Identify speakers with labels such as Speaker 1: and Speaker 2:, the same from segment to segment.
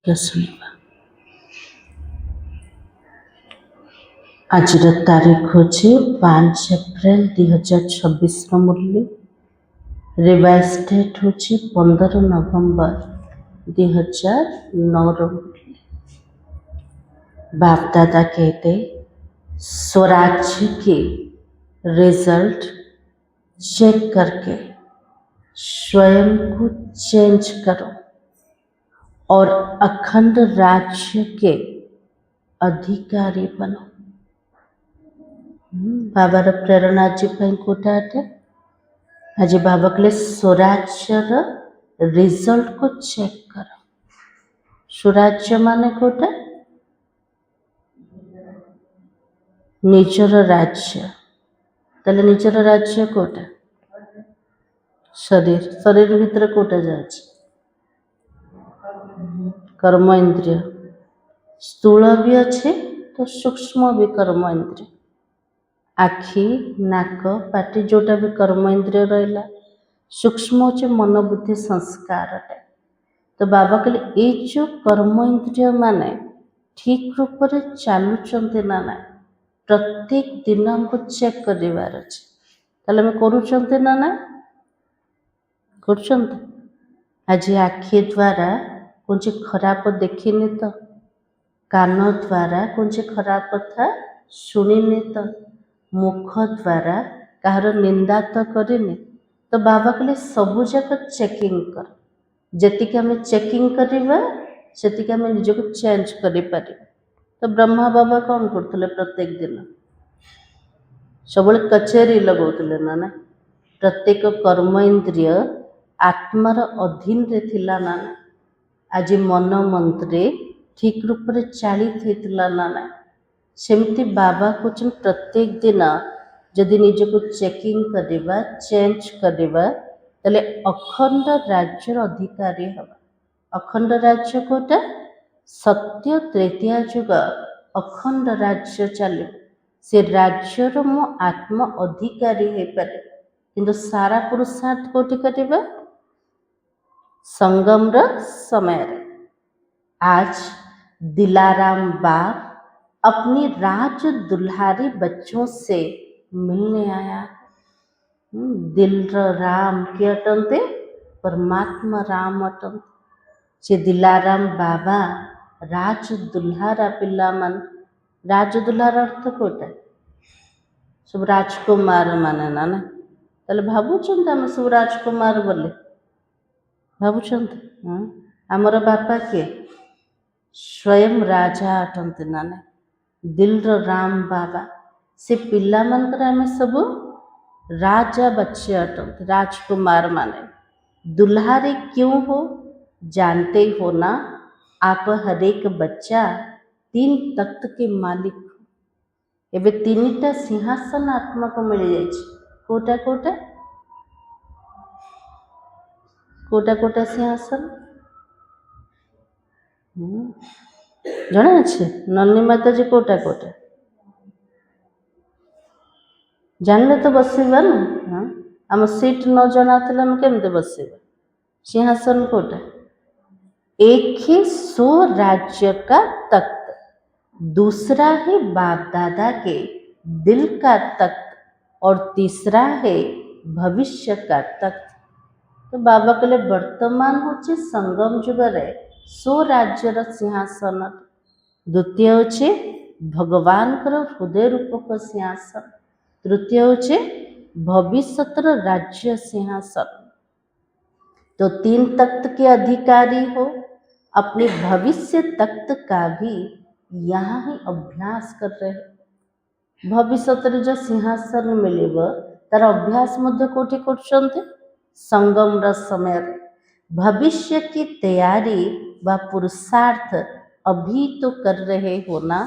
Speaker 1: ଶୁଣିବା। ଆଜିର ତାରିଖ ହେଉଛି 5 ଏପ୍ରିଲ 2026ର ମୁରଲି। ରିଭାଇଜ ଡେଟ୍ ହେଉଛି 15 ନଭେମ୍ବର 2009ର मुरली। बाप दादा कहते स्वराज्य के रिजल्ट चेक करके स्वयं को चेंज करो और अखंड राज्य के अधिकारी बनो। बाबार प्रेरणा आज कोटा अटे आज बाबा कहले स्वराज्यर रिजल्ट को चेक करो। स्वराज्य माने कोटा निजर राज्य। ताले निजर राज्य कोटा शरीर शरीर भीतर कोटा जाछि कर्म इंद्रिय स्थूल भी अच्छे तो सूक्ष्म भी कर्म इंद्रिय आखि नाक पाटी जोटा भी कर्म इंद्रिय रहा सूक्ष्म होचे मन बुद्धि संस्कार। तो बाबा कहले ये जो कर्म इंद्रिय माने ठीक रूप से चलुचंते ना ना प्रत्येक दिन हमको चेक करिवार अछि। ताले हम करूचंते ना ना करूचंते आज आखि द्वारा कुछ खराब देखिनी तो कान द्वारा कुछ खराब कथा शुणिनी तो मुख द्वारा कहार निंदा तो करिनी। तो बाबा कहले सबू जाक चेकिंग कर जेतिक आम चेकिंग करवा सेतिक आम निजको चेंज करि पारि। तो ब्रह्मा बाबा कौन करते प्रत्येक दिन सब कचेरी लगौले ना ना प्रत्येक कर्म इंद्रिय आत्मार अधीन रे थिला ना ना आज मन मंत्रे ठीक रूप से चालित होता ना ना सेमती बाबा कहते प्रत्येक दिन जदि निजको चेकिंग करवा चेंज करवा ताले अखंड राज्यर अधिकारी हवा। अखंड राज्य कोटा सत्य तृतीय जुग अखंड राज्य चलो से राज्यर मो आत्म अधिकारी हो पारे किंतु सारा पुरुषार्थ कोटि करवा संगम समय। आज दिलाराम बाप अपनी राज दुल्हारी बच्चों से मिलने आया। दिल राम के अटंते परमात्मा राम अटंते से दिलाराम बाबा राज दुल्हारा पिला मन राज दुल्हार अर्थ कोटा सब राजकुमार माने ना ना ताले भाबुचंत हम सब राजकुमार बोले भाबुचंत आमर बापा के स्वयं राजा अटंते ना ना दिल राम बाबा से पिला मनकर आम सब राजा बच्चे अटंते राजकुमार माने। दुल्हारे क्यों हो जानते हो ना आप हर एक बच्चा 3 तख्त के मालिक हो। एबे 3टा सिंहासन आत्मा को मिल जाए कोटा कोटा कोटा कोटा सिंहासन जना अच्छे नन्नी माता जी कोटा कोटा जानले तो बसवा ना। हाँ आम सीट न जना आम केमते बसवा सिंहासन कोटा एक ही 100 राज्य का तख्त दूसरा है बाप दादा के दिल का तख्त और तीसरा है भविष्य का तख्त। तो बाबा कहले वर्तमान होचे संगम जुग रे 100 राज्यर सिंहासन द्वितीय होचे भगवान हृदय रूपक सिंहासन तृतीय होचे भविष्यतर राज्य सिंहासन। तो 3 तख्त के अधिकारी हो अपने भविष्य तख्त का भी यहाँ ही अभ्यास कर रहे। भविष्य जो सिंहासन मिले तार अभ्यास मध्य कोठी करछन्ते संगम समय। भविष्य की तैयारी व पुरुषार्थ अभी तो कर रहे हो ना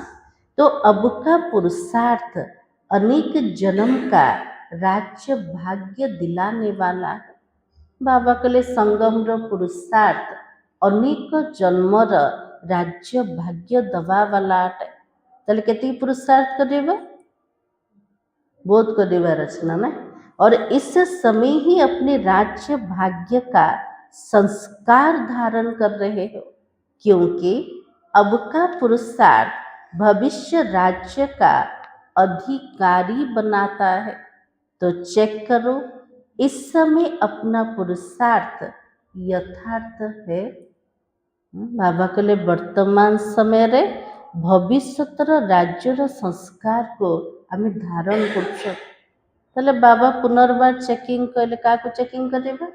Speaker 1: तो अब का पुरुषार्थ अनेक जन्म का राज्य भाग्य दिलाने वाला है। बाबा कहले संगम पुरुषार्थ अनेक जन्मर राज्य भाग्य दवा वाला ताले केती पुरुषार्थ करेबा बोध करेबार रचना ना और इस समय ही अपने राज्य भाग्य का संस्कार धारण कर रहे हो क्योंकि अब का पुरुषार्थ भविष्य राज्य का अधिकारी बनाता है। तो चेक करो इस समय अपना पुरुषार्थ यथार्थ है। बाबा कहले वर्तमान समय रे भविष्यतर राज्यर संस्कार को आम धारण कर। बाबा पुनर्बार चेकिंग कहले क्या चेकिंग करवा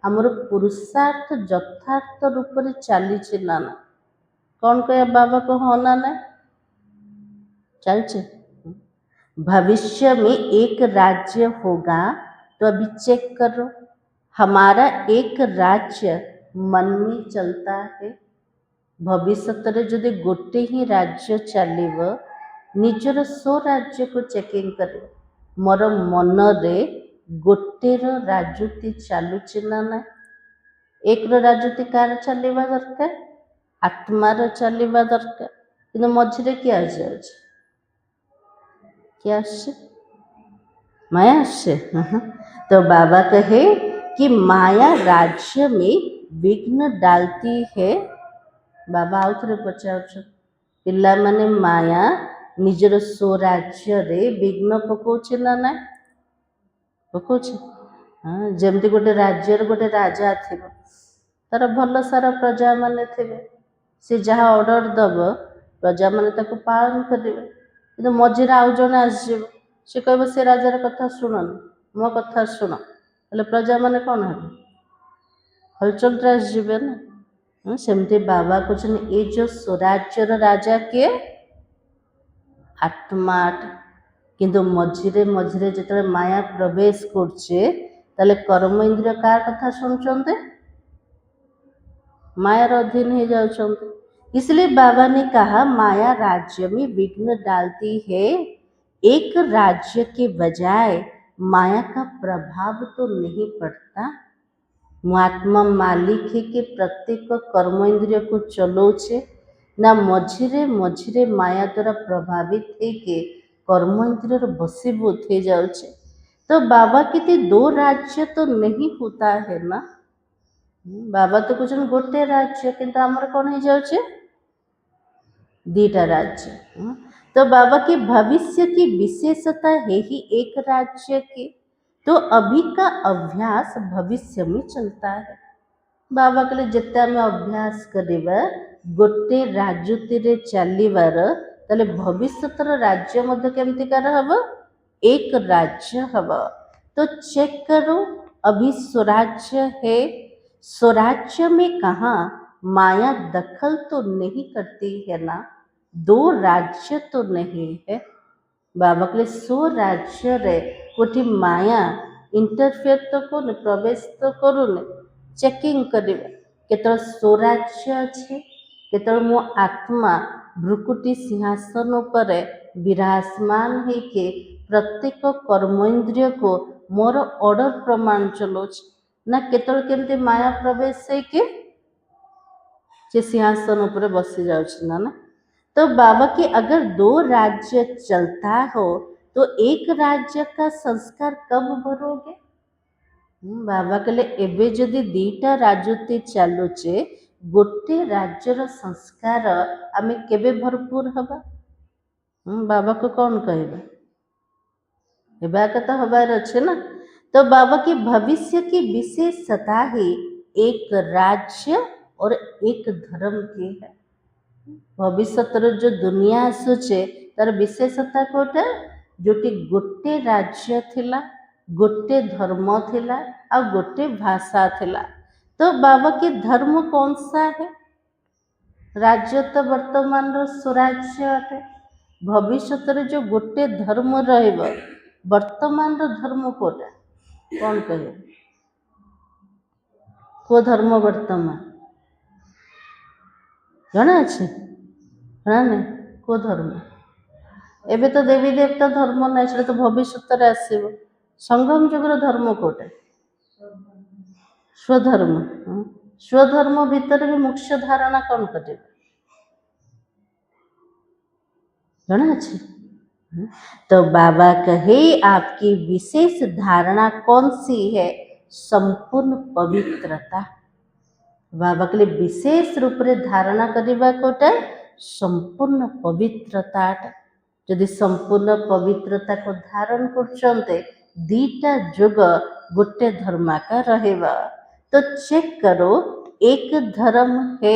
Speaker 1: आमर पुरुषार्थ यथार्थ रूप से चली ना ना कौन कह बाबा को हाँ ना ना चलचे। भविष्य में एक राज्य होगा तो अभी चेक करो हमारा एक राज्य मन में चलता है। भविष्य जदि गोटे ही राज्य चलो निजर स्वराज्य को चेकिंग कर मोर मन रे गोटेर राजनीति चलुची ना ना। एक राजनीति कार चलवा दरकार आत्मार चलवा दरकार कि मझे किए आ क्या आसे माया आसे। तो बाबा कहे कि माया राज्य में विघ्न डालती है। बाबा आउ थे पचार पिला माने माया निजर स्वराज्य रे विघ्न पकाउछे ना ना पकाउछे। हाँ जमती गोटे राज्यर गोटे राजा थी तार भल सारा प्रजा माने थे सी जहाँ ऑर्डर दब प्रजा माने ताको पालन करेंगे कि मझे आउ जड़े आसज सी कह से राजार कथा शुणन मो कथा शुण हेल्ले प्रजा माने कौन है हलचल आसजे ना। सेमती बाबा कहते ये जो स्वराज्यर राजा किए आत्मा किंतु मझिरे मझिरे जो माया प्रवेश करछे ताले कर्म इंद्रिय कार कथा सुनचंते मायार अधीन हो जाउछंते। इसलिए बाबा ने कहा माया राज्य में विघ्न डालती है। एक राज्य के बजाय माया का प्रभाव तो नहीं पड़ता। आत्मा मालिक है कि प्रत्येक कर्म इंद्रिय को चलाउछे ना मझिरे मझिरे माया द्वारा प्रभावित है कि कर्म इंद्रिय बसीभूत हो जाउछे। तो बाबा कहते दो राज्य तो नहीं होता है ना। बाबा तो कुछ गोटे राज्य किंतु आमर कौन हो जाउछे दीटा राज्य। तो बाबा की भविष्य की विशेषता है ही एक राज्य की। तो अभी का अभ्यास भविष्य में चलता है। बाबा कहले जिते आम अभ्यास करवा गोटे राजनीति चलवार ताले भविष्यतर राज्य मध्य केमतिकार हम एक राज्य हम। तो चेक करो अभी स्वराज्य है। स्वराज्य में कहाँ माया दखल तो नहीं करती है ना। दो राज्य तो नहीं है। बाबा कहले स्वराज्य रे कोठी माया इंटरफेयर तो कौन प्रवेश तो करूने चेकिंग करवा केतल स्वराज्य अच्छे केतल मो आत्मा भ्रुकुटी सिंहासन पर विराजमान है कि प्रत्येक कर्म इंद्रिय को मोर ऑर्डर प्रमाण चलोच ना केतल केमती माया प्रवेश है कि से सिंहासन पर बसी जाउछ ना ना। तो बाबा के अगर दो राज्य चलता हो तो एक राज्य का संस्कार कब भरोगे। बाबा कहले एबे जदि दीटा राजनीति चलुचे गोटे राज्यर संस्कार आमे केबे भरपूर हबा। बाबा को कौन कहबा एबा तो हबार अच्छे ना। तो बाबा की भविष्य की विशेषता ही एक राज्य और एक धर्म की है। भविष्य जो दुनिया आसुचे तार विशेषता कोटा जोटी गोटे राज्य थिला गोटे धर्म थिला आ गोटे भाषा थिला। तो बाबा के धर्म कौन सा है राज्य तो वर्तमान स्वराज्य अटे। भविष्य जो गोटे धर्म रहिबो वर्तमान धर्म कोटा कौन कहे को धर्म वर्तमान जना अच्छे हाँ नहीं को धर्म एबे तो देवी देवता धर्म ना से तो भविष्य आसब संगम जुगर धर्म कोटे स्वधर्म। स्वधर्म भितर भी मुख्य धारणा कौन कटे जना अच्छे। तो बाबा कहे आपकी विशेष धारणा कौन सी है संपूर्ण पवित्रता। बाबा के लिए विशेष रूप रे धारणा करवा कोटा संपूर्ण पवित्रताटा जदि संपूर्ण पवित्रता को धारण करछन्ते दीटा जुग गोटे धर्माका रहेगा। तो चेक करो, एक धर्म है,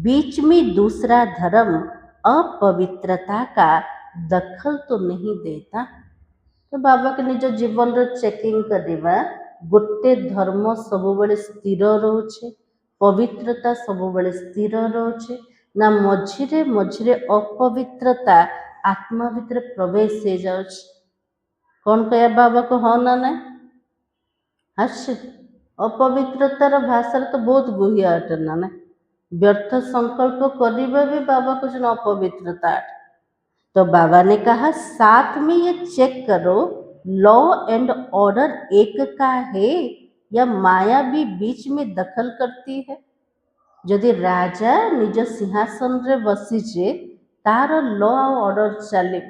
Speaker 1: बीच में दूसरा धर्म अपवित्रता का दखल तो नहीं देता। तो बाबा के निज जीवन रो चेकिंग करवा, गोटे धर्म सबुबले स्थिर रोचे, पवित्रता सबुबले स्थिर रोचे ना मझिरे मझिरे अपवित्रता आत्मा भितर प्रवेश हो जाउछ। कौन कह बाबा को हाँ ना ना हास्य अपवित्रतार भाषा तो बहुत गुहिया अटे ना ना व्यर्थ संकल्प करवा भी बाबा कुछ न अपवित्रता। तो बाबा ने कहा साथ में ये चेक करो, लॉ एंड ऑर्डर एक का है या माया भी बीच में दखल करती है। यदि राजा निज सिंहासन रे बसीचे तार लॉ ऑर्डर चले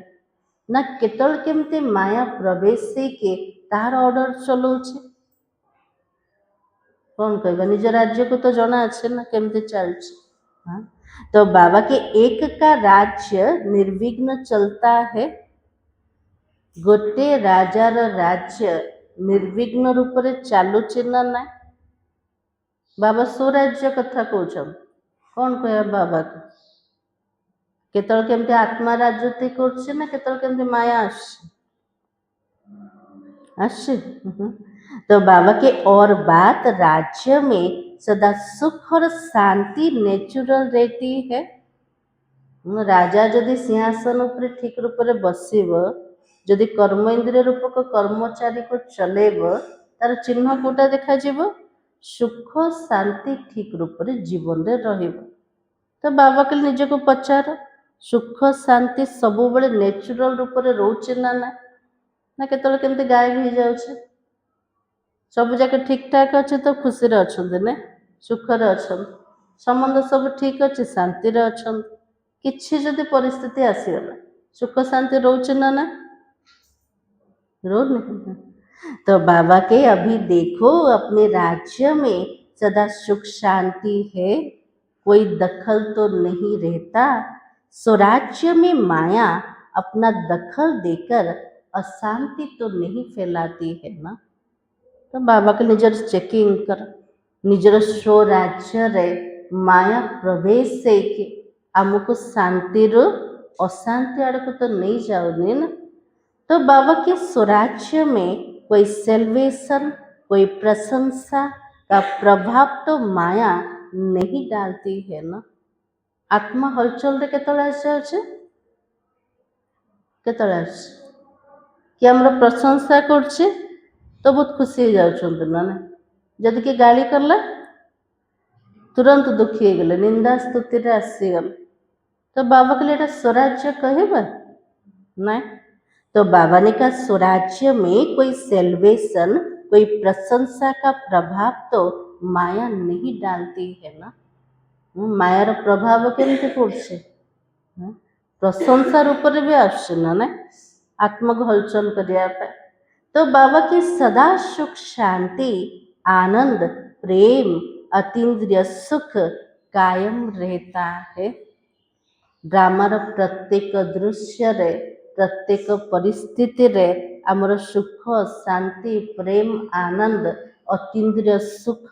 Speaker 1: ना केतल केमते माया प्रवेश के तार ऑर्डर चलाउछे। कौन कहबा निज राज्य को तो जना अच्छे ना केमते चलछे। हाँ? तो बाबा के एक का राज्य निर्विघ्न चलता है, गोटे राजार राज्य निर्विघ्न रूप रे चालुचे ना ना। बाबा स्वराज्य कथा कहउछन, कौन कह बाबा को केतल केमते आत्मा राजती करछे ना केतल केमते माया आसे। तो बाबा के और बात राज्य में सदा सुख और शांति नेचुरल रहती है। राजा जदि सिंहासन उपर ठीक रूप रे बसिब, जदि कर्म इंद्रिय रूपक कर्मचारी को चलेब, तार चिन्ह कोटा देखा जीव सुख शांति ठीक रूप रे जीवन रे रहिब। तो बाबा के निज को पचार, सुख शांति सबु बड़े नेचुरल रूप रे रोचे ना ना ना केतल केमते गायब हो जाउछे। सब जाके ठीक ठाक अच्छे तो खुशी रे अछंते ने सुखरे अछंते, संबंध सब ठीक अच्छे शांति रे अछंते। किछि जदि परिस्थिति आसीगला सुख शांति रोचे ना ना रो नहीं। तो बाबा के अभी देखो अपने राज्य में सदा सुख शांति है, कोई दखल तो नहीं रहता। स्वराज्य में माया अपना दखल देकर अशांति तो नहीं फैलाती है ना। तो बाबा के निजर चेकिंग कर, निजर स्वराज्य रे माया प्रवेश से कि आमको शांति रो अशांति आड़ को तो नहीं जाओनी ना। तो बाबा के स्वराज्य में कोई सेल्वेशन, कोई प्रशंसा का प्रभाव तो माया नहीं डालती है ना। आत्मा हलचल रे केतले आसे केतले आसे कि हमर प्रशंसा करछे तो बहुत खुशी हो जाउछन्ते ना ना। जदि के गाली करला तुरंत दुखी हो गले, निंदा स्तुति रे आसीगल। तो बाबा के लिए स्वराज्य कहबा नहीं। तो बाबा ने कहा स्वराज्य में कोई सेल्वेशन, कोई प्रशंसा का प्रभाव तो माया नहीं डालती है ना। मायार प्रभाव केमते पड़छे, प्रशंसा रूप रे भी आछे ना ना आत्मा को हलचल करिया पे। तो बाबा की सदा सुख शांति आनंद प्रेम अतीन्द्रिय सुख कायम रहता है। ड्रामार प्रत्येक दृश्य रे प्रत्येक परिस्थिति रे आमर सुख शांति प्रेम आनंद अतीन्द्रिय सुख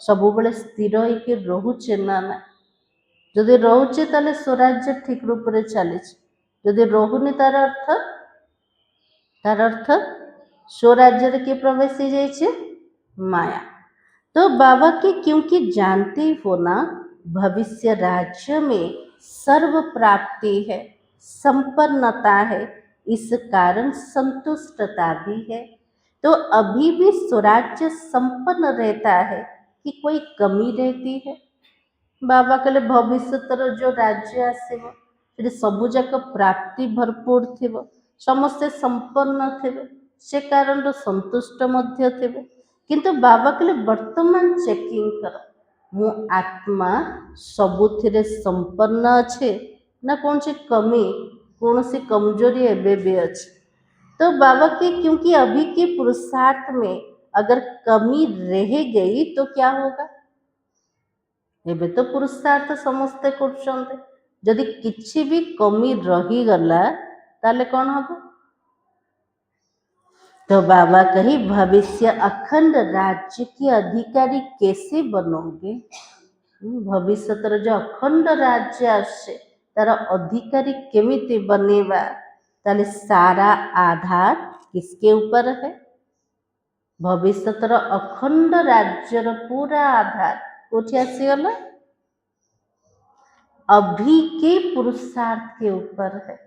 Speaker 1: सब बड़े स्थिर होके रोचे ना ना। जदि रोचे ताले स्वराज्य ठीक रूप रे चली, जदि रोहुनी तार अर्थ स्वराज्य रे के प्रवेश हो जाइए माया। तो बाबा के क्योंकि जानते हो ना भविष्य राज्य में सर्व प्राप्ति है, संपन्नता है, इस कारण संतुष्टता भी है। तो अभी भी स्वराज्य संपन्न रहता है कि कोई कमी रहती है। बाबा कहले भविष्य तर जो राज्य आसब से सबुजाक प्राप्ति भरपूर थी, समस्ते संपन्न थे, से कारण संतुष्ट मध्य थे। किंतु बाबा कहले वर्तमान चेकिंग कर, मु आत्मा सबुथिरे संपन्न अच्छे ना कौन सी कमी कौन सी कमजोरी एबे भी अच्छे। तो बाबा के क्योंकि अभी के पुरुषार्थ में अगर कमी रह गई तो क्या होगा, एबे तो पुरुषार्थ समस्ते करछन्ते जदि किछि भी कमी रही गला ताले कौन हबो। तो बाबा कही भविष्य अखंड राज्य के अधिकारी कैसे बनोगे। भविष्य जो अखंड राज्य आसे तार अधिकारी केमिति बनेवा। ताले सारा आधार किसके ऊपर है। भविष्य अखंड राज्यर पूरा आधार कोठी आसीगला अभी के पुरुषार्थ के ऊपर है।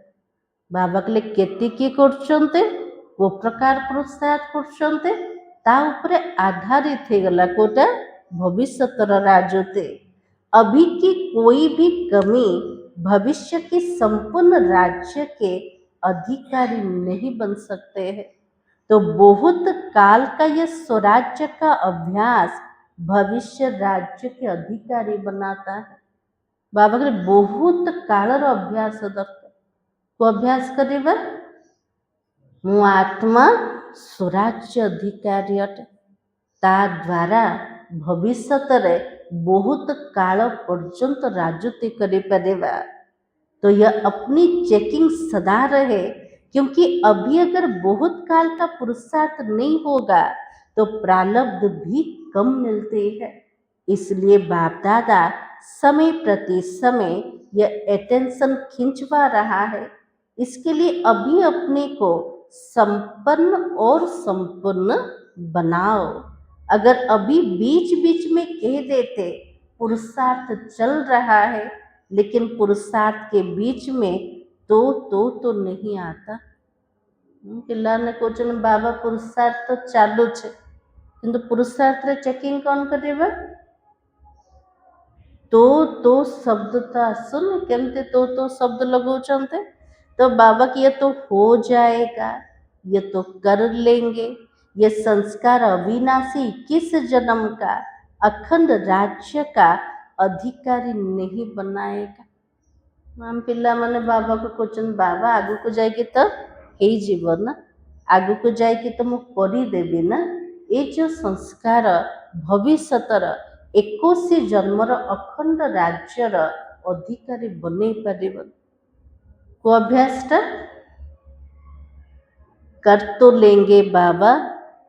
Speaker 1: बाबा के लिए केते किए करछन्ते वो प्रकार पुरुषार्थ करछन्ते ता उपरे आधारित हे गला कोटा भविष्यतर राजते। अभी की कोई भी कमी भविष्य के संपूर्ण राज्य के अधिकारी नहीं बन सकते हैं। तो बहुत काल का यह स्वराज्य का अभ्यास भविष्य राज्य के अधिकारी बनाता है। बाबा के बहुत कालर अभ्यास दरकार को अभ्यास करिबा मु आत्मा स्वराज्य अधिकारी अटे ता द्वारा भविष्य बहुत काल पर्यंत राजती करि परिबा। तो यह अपनी चेकिंग सदा रहे क्योंकि अभी अगर बहुत काल का पुरुषार्थ नहीं होगा तो प्रारब्ध भी कम मिलते हैं। इसलिए बाप दादा समय प्रति समय यह अटेंशन खिंचवा रहा है। इसके लिए अभी अपने को संपन्न और संपूर्ण बनाओ। अगर अभी बीच बीच में कह देते पुरुषार्थ चल रहा है लेकिन पुरुषार्थ के बीच में तो नहीं आता। पिलाने कहते बाबा पुरुषार्थ तो चालू है किंतु पुरुषार्थ रे चेकिंग कौन करेगा। तो शब्द तो आसुन केमते तो शब्द लगाउछन्ते। तो बाबा की ये तो हो जाएगा ये तो कर लेंगे ये संस्कार अविनाशी किस जन्म का अखंड राज्य का अधिकारी नहीं बनाएगा। माम पिला माने बाबा को क्वेश्चन बाबा आगु को जाएगी तो हे जीवन ना आगु को जाएगी तो मु करी देबी ना। ये जो संस्कार भविष्यतर 21 जन्मर अखंड राज्यर अधिकारी बने पारिब को अभ्यासटा कर तो लेंगे बाबा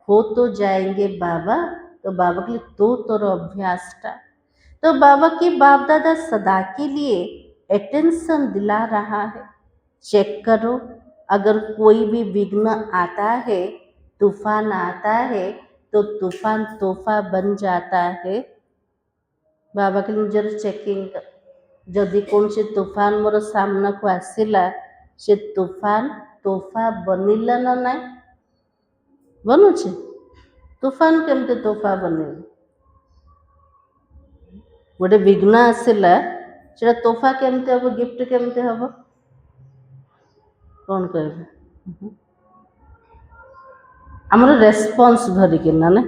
Speaker 1: हो तो जाएंगे बाबा। तो बाबा के लिए तो तोर अभ्यासटा तो बाबा के बाप दादा सदा के लिए अटेंशन दिला रहा है। चेक करो अगर कोई भी विघ्न आता है तूफान आता है तो तूफान तोहफा बन जाता है। बाबा के निजर चेकिंग जदि कौन से तूफान मोर सामना को आसिला से तूफान तोहफा बनिला ना नाई बनुचे तूफान केमते तोहफा बने गोटे विघ्न आसिला से तोहफा केमते हम गिफ्ट केमते हम कौन कह आमर रेस्पॉन्स धरिकी ना ना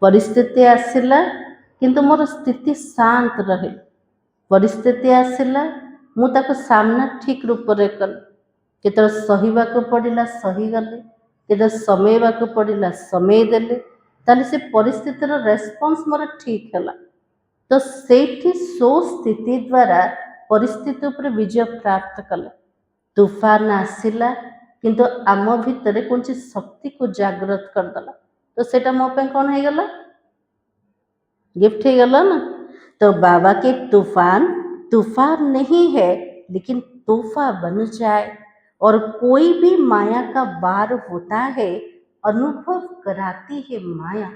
Speaker 1: परिस्थिति आसिला किंतु मोर स्थिति शांत रहे परिस्थिति आसिला मु ताको सामना ठीक रूप रे कल केते सहीबा को पड़िला सही गले केते समयबा को पड़िला समय देले ताले से परिस्थितिर रेस्पॉन्स मोर ठीक हैला। तो सेठी सो स्थिति द्वारा परिस्थिति उपर विजय प्राप्त कले। तूफान आसिला किंतु आम भितर कौन शक्ति को जागृत करदेला तो सेटा मो पे कौन है गला गिफ्ट है गला ना। तो बाबा के तूफान नहीं है लेकिन तोहफा बन जाए और कोई भी माया का बार होता है अनुभव कराती है माया।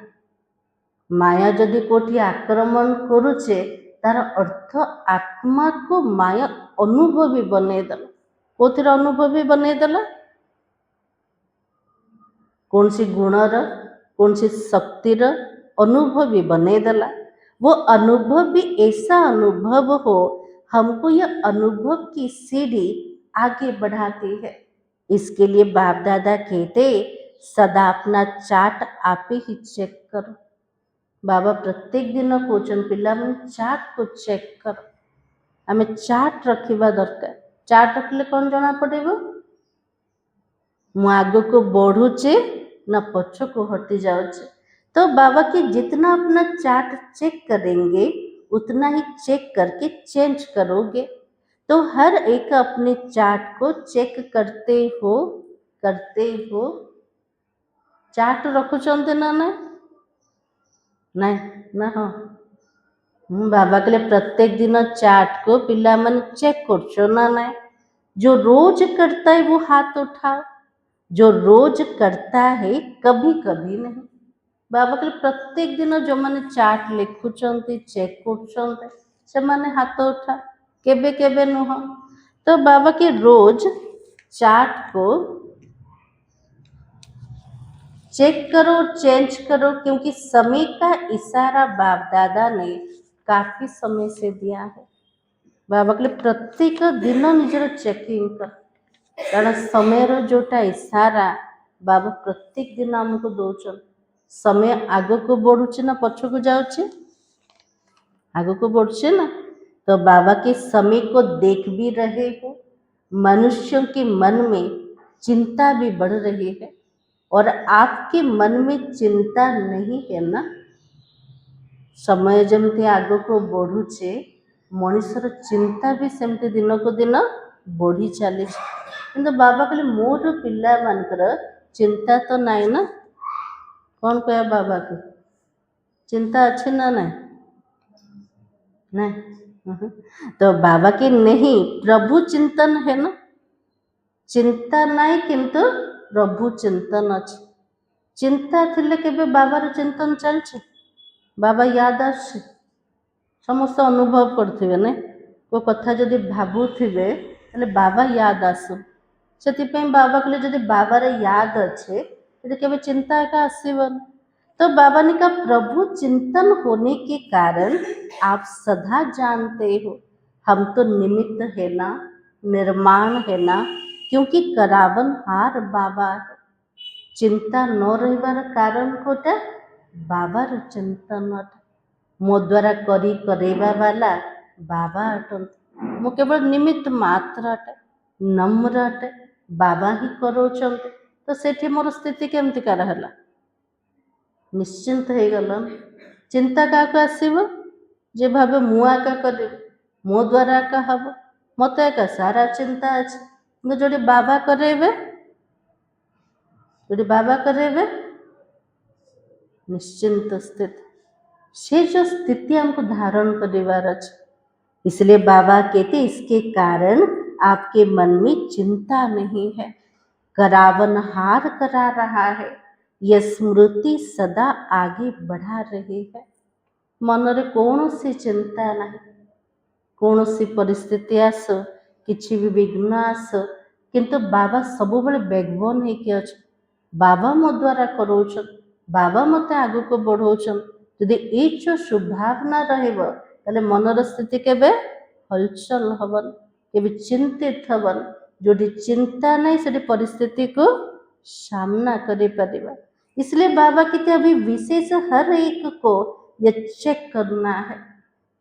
Speaker 1: माया जदि कोठी आक्रमण करुचे तार अर्थ आत्मा को माया अनुभवी बनईदेला कोथिर अनुभवी बनईदेला कौन सी गुणर कौन सी शक्तिर अनुभवी बनईदेला। वो अनुभव भी ऐसा अनुभव हो हमको यह अनुभव की सीढ़ी आगे बढ़ाती है। इसके लिए बाप दादा कहते सदा अपना चार्ट आप ही चेक करो। बाबा प्रत्येक दिन कौन पिला चार्ट को चेक करो आम चार्ट रखा दरकार। चार्ट रखले कौन जना पड़ेगा मु आग को बढ़ुचे ना पछ को हटी जाऊचे। तो बाबा की जितना अपना चार्ट चेक करेंगे उतना ही चेक करके चेंज करोगे। तो हर एक अपने चार्ट को चेक करते हो। चार्ट रखुचंते ना ना नहीं ना हाँ बाबा कहले प्रत्येक दिन चार्ट को पिला मन चेक करछो ना नहीं। जो रोज करता है वो हाथ उठाओ, जो रोज करता है कभी कभी नहीं। बाबा कहले प्रत्येक दिन जो मैंने चार्ट लिखुचंती चेक करुचंते से माने हाथ उठा, केबे केबे नुह। तो बाबा के रोज चार्ट को चेक करो, चेंज करो, क्योंकि समय का इशारा बाप दादा ने काफी समय से दिया है। बाबा कहले प्रत्येक दिन निजर चेकिंग कर, कारण समय जोटा इशारा बाबा प्रत्येक दिन आमको दौरान। समय आग को बढ़ुचे ना पछकू जाऊे, आग को बढ़ुचे ना। तो बाबा के समय को देख भी रहे हो, मनुष्यों के मन में चिंता भी बढ़ रही है, और आपके मन में चिंता नहीं है ना। समय जमती आग को बढ़ुचे, मनुष्यर चिंता भी सेमती दिन को दिन बढ़ी चली। किंतु बाबा कहले मोर पिला मानकर चिंता तो नहीं ना। कौन कह बाबा को चिंता अच्छे ना नहीं नहीं। तो बाबा के नहीं प्रभु चिंतन है ना, चिंता नहीं किंतु प्रभु चिंतन अच्छे। चिंता थिले केबे बाबार चिंतन चलछे, बाबा याद आछे, समस्त अनुभव करथिबे नहीं। कोई कथा जदि भाबुथिबे ताले बाबा याद आसु। से बाबा कहले जदि बाबार याद अच्छे तो केबे चिंता का आसीबन। तो बाबा ने कहा प्रभु चिंतन होने के कारण आप सदा जानते हो हम तो निमित्त है ना, निर्माण है ना, क्योंकि करावन हार बाबा है। चिंता न रहिबार कारण कोटा बाबार चिंतन अटे। मो द्वारा करी करेबा वाला बाबा अटंती, मो केवल निमित्त मात्र अटे, नम्र अटे, बाबा ही करोचंते। तो सेठी मोर स्थिति केमती का रहला, निश्चिंत हो गला। चिंता क्या आसब जे भावे मुआ का कर मो द्वारा का हम मत एक सारा चिंता अच्छे जो बाबा करेबे, जो बाबा करेबे निश्चिंत स्थिति, से जो स्थिति हमको धारण करेबार अच्छे। इसलिए बाबा कहते इसके कारण आपके मन में चिंता नहीं है, करावन हार करा रहा है, यह स्मृति सदा आगे बढ़ा रही है। मनरे कौन सी चिंता नहीं, कौन सी परिस्थिति आस किसी भी विघ्न आस, किंतु बाबा सब बड़े बैकबोन है कि अच्छे। बाबा मो द्वारा करोचन, बाबा मत आग को बढ़ौचन। यदि ये जो शुभावना रहिबो ताले मनर स्थिति केबे हलचल हबन, केबे चिंतित हबन। जोटी चिंता नहीं से परिस्थिति को सामना करि परिबा। इसलिए बाबा कहते अभी विशेष हर एक को यह चेक करना है।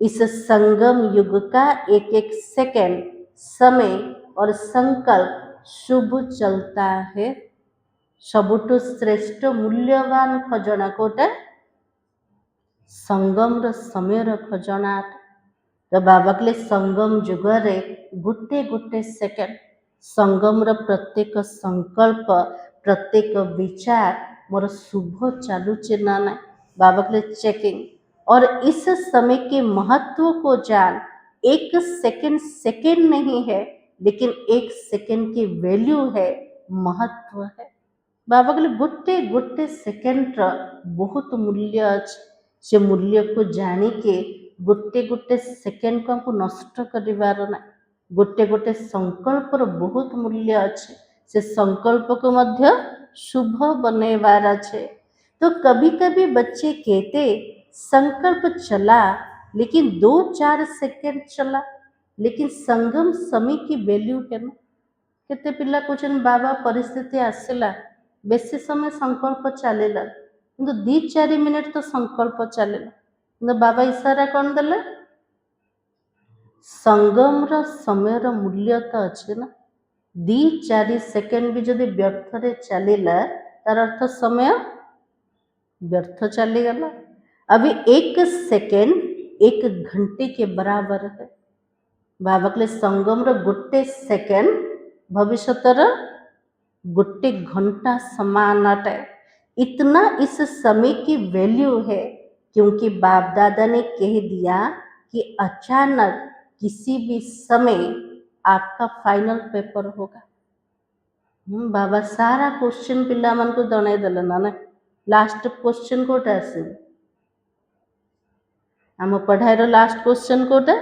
Speaker 1: इस संगम युग का एक एक सेकंड समय और संकल्प शुभ चलता है। सबुठु श्रेष्ठ मूल्यवान खजना कोटे संगम र समय र खजना। तो बाबा के संगम जुगरे गुटे गुटे सेकंड संगम र प्रत्येक संकल्प प्रत्येक विचार मोर शुभ चालुचे ना ना। बाबा के चेकिंग और इस समय के महत्व को जान। एक सेकंड सेकंड नहीं है, लेकिन एक सेकंड की वैल्यू है, महत्व है। बाबा कहले गोटे गोटे सेकेंड बहुत मूल्य अच्छे। से मूल्य को जानिके गोटे गोटे सेकेंड को हमको नष्ट करिवार ना। गोटे गोटे संकल्प बहुत मूल्य अच्छे, से संकल्प को मध्य शुभ बनेवार अच्छे। तो कभी कभी बच्चे कहते संकल्प चला लेकिन 2-4 सेकेंड चला, लेकिन संगम समय की वैल्यू है ना। केते पिला कहते बाबा परिस्थिति आसला बेसी समय संकल्प चलेला किंतु 2-4 मिनिट तो संकल्प चलेला, किंतु बाबा इशारा कौन देले संगम र समय र मूल्य तो अच्छे ना। 2-4 सेकेंड भी जदि व्यर्थ रे चलेला तार अर्थ समय व्यर्थ चली गला। अभी एक सेकेंड 1 घंटे के बराबर है। बाबा कहले संगमर गोटे सेकेंड भविष्यतर गोटे घंटा समान अटे। इतना इस समय की वैल्यू है, क्योंकि बाप दादा ने कह दिया कि अचानक किसी भी समय आपका फाइनल पेपर होगा। बाबा सारा क्वेश्चन पिला मन को जणाई देले ना ना। लास्ट क्वेश्चन कोटा आसे आम पढ़ाईर लास्ट क्वेश्चन कोटा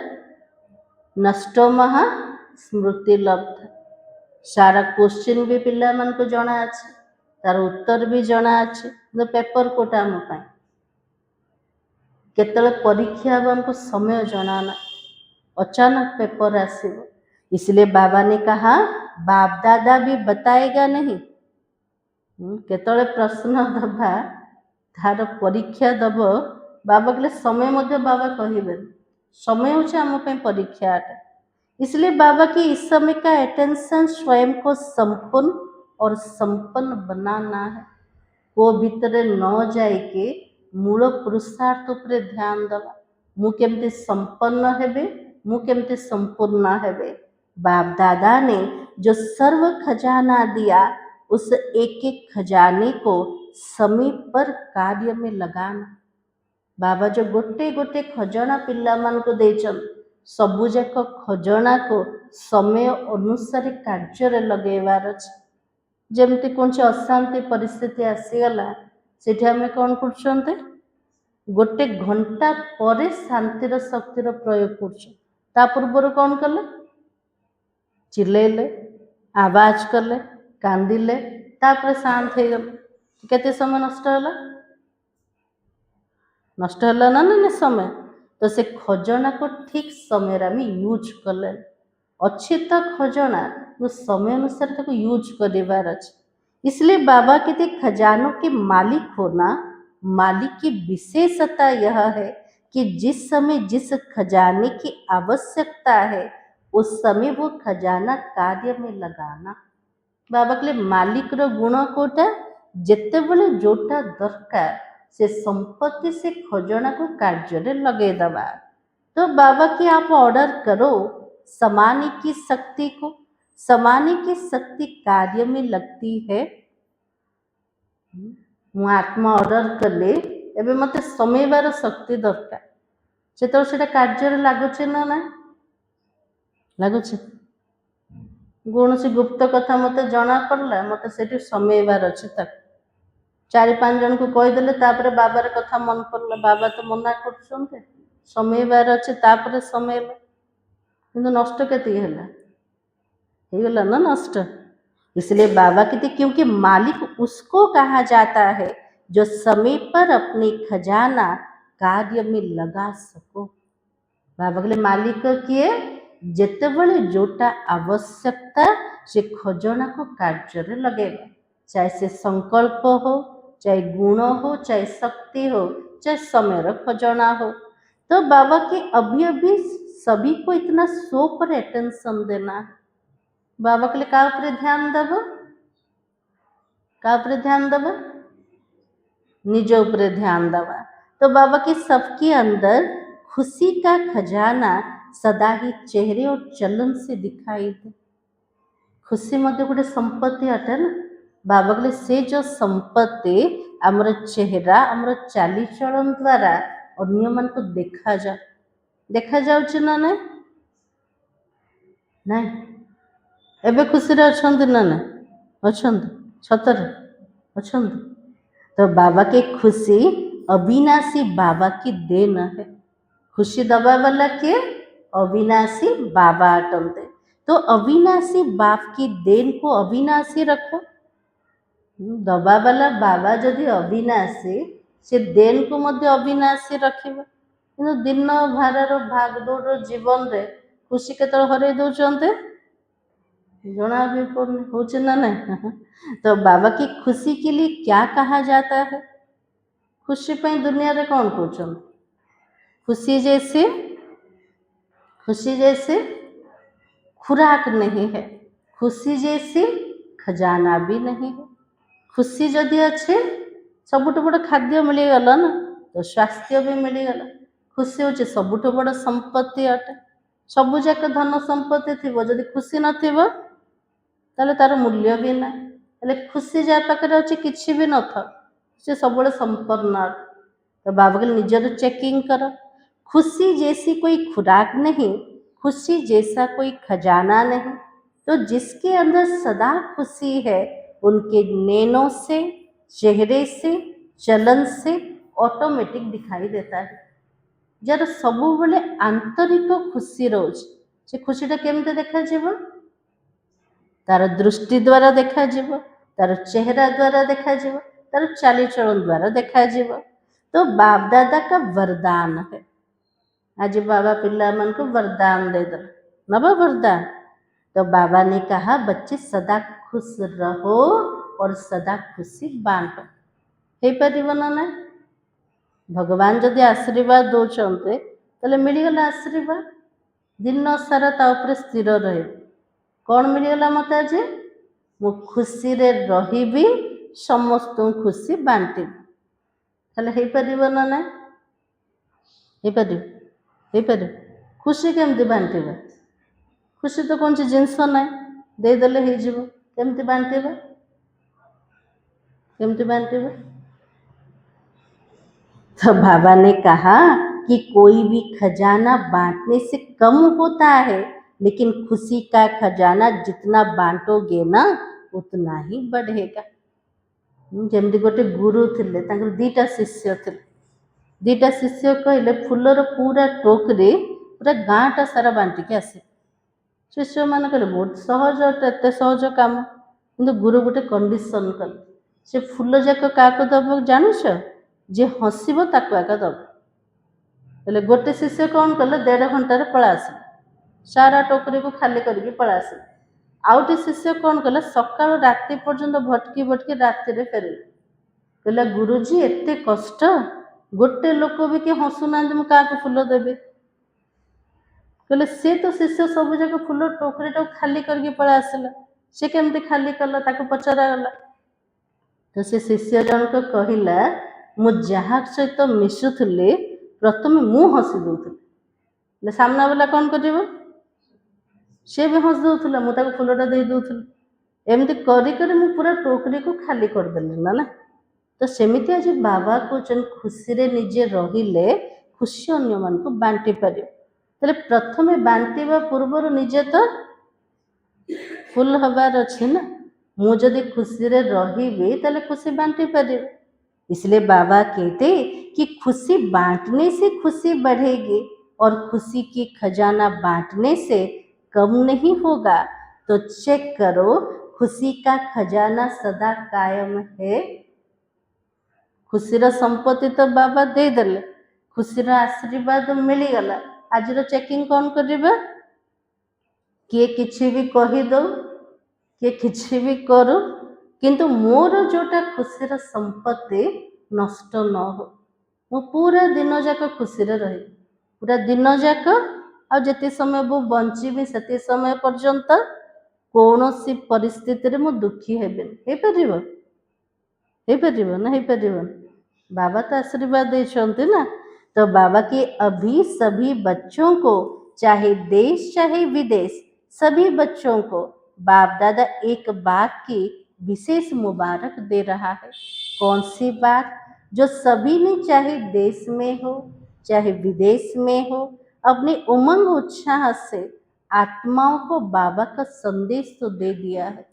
Speaker 1: नष्ट महा स्मृति लब्ध। सारा क्वेश्चन भी पिला मन को जना अछि, तार उत्तर भी जना अछि, पेपर कोटा आम पाई केतले परीक्षा हमको समय जना ना, अचानक पेपर आसीबो। इसलिए बाबा ने कहा बाप दादा भी बताएगा नहीं। केतले प्रश्न दबा तार परीक्षा दब बाबा कहले समय मध्य बाबा कहिबे समय होचे आम पे परीक्षा आटा। इसलिए बाबा की इस समय का अटेंशन स्वयं को संपूर्ण और संपन्न बनाना है। वो भीतर न जाए के मूल पुरुषार्थ उपरे ध्यान दवा। मु केमती संपन्न हेबे, मु केमती संपूर्ण हेबे। बाप दादा ने जो सर्व खजाना दिया, उस एक एक खजाने को समय पर कार्य में लगाना। बाबा जो गोटे गोटे खजाना पिला मान को देचन, सबु जाक खजाना को समय अनुसार कार्य लगेबार अछि। जेमती कौन अशांति परिस्थिति आसीगला सेठी आमे कौन करछन्ते गोटे घंटा परे शांतिर शक्तिर प्रयोग करछन। ता पूर्वर कौन कले चिल्लेले, आवाज कले, कांदिले, तापर शांत हो गले। केते समय नष्ट होला? नष्ट होला ना ना समय। तो से खजाना को ठीक समय रे आमे यूज कले अच्छे तो खजाना वो समय अनुसार तक यूज करिवार अछि। इसलिए बाबा कहते खजानों के मालिक होना, मालिक की विशेषता यह है कि जिस समय जिस खजाने की आवश्यकता है उस समय वो खजाना कार्य में लगाना। बाबा कहले मालिक रो गुण कोटा जेते बेले जोटा दरकार से संपत्ति से खजाना को कार्य रे लगे दबा। तो बाबा की आप ऑर्डर करो समाने की शक्ति को, समाने की शक्ति कार्य में लगती है। मु आत्मा ऑर्डर कले एबे मते समयबार शक्ति दरकार से तो सेटा कार्य रे लागुचे ना ना लागुचे। कौन गुप्त कथा मते जना पड़ला मते सेठी समयबार अच्छे तक 4-5 जन को कहीदेले तापर बाबार कथा मन पड़ला। बाबा तो मना कर समयबार अच्छे तापर समय किंतु नष्ट केती हेला ना नष्ट। इसलिए बाबा कहते क्योंकि मालिक उसको कहा जाता है जो समय पर अपनी खजाना कार्य में लगा सको। बाबा कहले मालिक किए जेते बड़े जोटा आवश्यकता से खजाना को कार्य रे लगेगा, चाहे से संकल्प हो, चाहे गुण हो, चाहे शक्ति हो, चाहे समय रो खजाना हो। तो बाबा के अभी अभी सभी को इतना 100 पर अटेंशन देना है। बाबा के लिए का ऊपर ध्यान दब, का ऊपर ध्यान दब, निज ऊपर ध्यान दबा। तो बाबा के सबके अंदर खुशी का खजाना सदा ही चेहरे और चलन से दिखाई दे। खुशी मध्य गोटे संपत्ति अटे ना। बाबा के लिए से जो संपत्ति आमर चेहरा आमर चालीचलन द्वारा अन्य मन को देखा जाउछि ना नहीं नहीं एबे खुशी रे अछंती ना ना अछंती सतरे अछंती। तो बाबा के खुशी अविनाशी बाबा की देन है। खुशी दबा वाला के अविनाशी बाबा अटंते। तो अविनाशी बाप की देन को अविनाशी रखो। दबा वाला बाबा जदि अविनाशी से देन को मध्य अविनाशी रखिबा। किंतु दिन भारर भागदौड़ जीवन रे खुशी केतल हरई दौचंते जना भी होचे ना नहीं। तो बाबा की खुशी के लिए क्या कहा जाता है? खुशी पे दुनिया रे कौन पूछन? खुशी जैसे खुराक नहीं है, खुशी जैसी खजाना भी नहीं है। खुशी जदि अच्छे सबुठ बड़ खाद्य मिलीगला ना तो स्वास्थ्य भी मिलीगला। खुशी हूँ सबुठ बड़ संपत्ति अटे। सबू जाक धन संपत्ति थी जदि खुशी नथिबो ताले तार मूल्य भी ना। हेले खुशी जा पाखे अच्छे किसी भी न था से सब संपन्न अटे। तो बाबा के निजर चेकिंग कर। खुशी जैसी कोई खुराक नहीं, खुशी जैसा कोई खजाना नहीं। तो जिसके अंदर सदा खुशी है उनके नैनों से, चेहरे से, चलन से ऑटोमेटिक दिखाई देता है। जार सब बेले आंतरिक खुशी रोज से खुशीटा केमते देखा जीव, तार दृष्टि द्वारा देखा जीव, तार चेहरा द्वारा देखा जीव, तार चालीचलन द्वारा देखा जीव। तो बाप दादा का वरदान है। आज बाबा पिला मन को वरदान दे दो, नवा वरदान। तो बाबा ने कहा बच्चे सदा खुश रहो और सदा खुशी बांटो। हे परिवन ना भगवान जदि आशीर्वाद दौरान ताले मिलगला आशीर्वाद दिन सारा ता उपरे स्थिर रहे। कौन मिलगला मत आज मु खुशी रे रही समस्त खुशी बांटी ताले हे परिवन ना हे पर खुशी केमती बांटवा। खुशी तो कौन जिनस ना देदेले केमती बांटवा केमती बांटवा। तो बाबा ने कहा कि कोई भी खजाना बांटने से कम होता है, लेकिन खुशी का खजाना जितना बांटोगे ना उतना ही बढ़ेगा। जमती गोटे गुरु थे दीटा शिष्य थे। दीटा शिष्य कहले फूलर पूरा टोकरी पूरा गाँटा सारा बांटिकी आसे। शिष्य मान कहले बहुत सहज एत सहज कम, कि गुरु गोटे कंडीशन कले से फूल जाक क्या दब जानूच जे हसब ताक आका दब। हेले गोटे शिष्य कौन कले 1.5 घंटार पड़ा आस सारा टोकरी को खाली करके पड़ा आस। आउटे शिष्य कौन कले सका राति पर्यंत भटकी भटकी राति फेर कहला गुरुजी एते कष्ट गोटे लोक भी कि हसुना क्या फूल देवी। कहले सी तो शिष्य सब जाक फूल टोकरीटा खाली करके पड़ा आसला, सी केमती खाली कला ताको पचरा गला। तो से शिष्य जनक कहला मु जहाँ सहित मिशुली प्रथम मु हसी दूसरी सामना वाला कौन कर सी भी हस दूसरा मुझे फूलटा दे दूसरी एमती कर पूरा टोकरी को खाली करदेली ना। तो सेमिति आज बाबा कहते खुशी रे निजे रहिले खुशी अन्य मान को बांटी पार। तेरे प्रथमे बांटिबा पूर्वर निजे तो फुल हबार अच्छे ना। मु जदि खुशी रे रही ताले खुशी बांटी पार। इसलिए बाबा कहते कि खुशी बांटने से खुशी बढ़ेगी और खुशी की खजाना बांटने से कम नहीं होगा। तो चेक करो खुशी का खजाना सदा कायम है। खुशीर संपत्ति तो बाबा दे देले, खुशीर आशीर्वाद मिलगला। आज चेकिंग कौन करिबा किए किछि भी कही दो किए किछि भी करू किंतु मोर जोटा खुशीर संपत्ति नष्ट न हो। मु पूरा दिन जाक खुशी रही पूरा दिन जाक आते समय वो बंची से समय पर्यंत कौन सी परिस्थिति मु दुखी हेबेनी ना हो बाबा तो आशीर्वाद देते ना। तो बाबा के अभी सभी बच्चों को चाहे देश चाहे विदेश सभी बच्चों को बाप दादा एक बात की विशेष मुबारक दे रहा है। कौन सी बात? जो सभी ने चाहे देश में हो चाहे विदेश में हो अपने उमंग उत्साह से आत्माओं को बाबा का संदेश तो दे दिया है।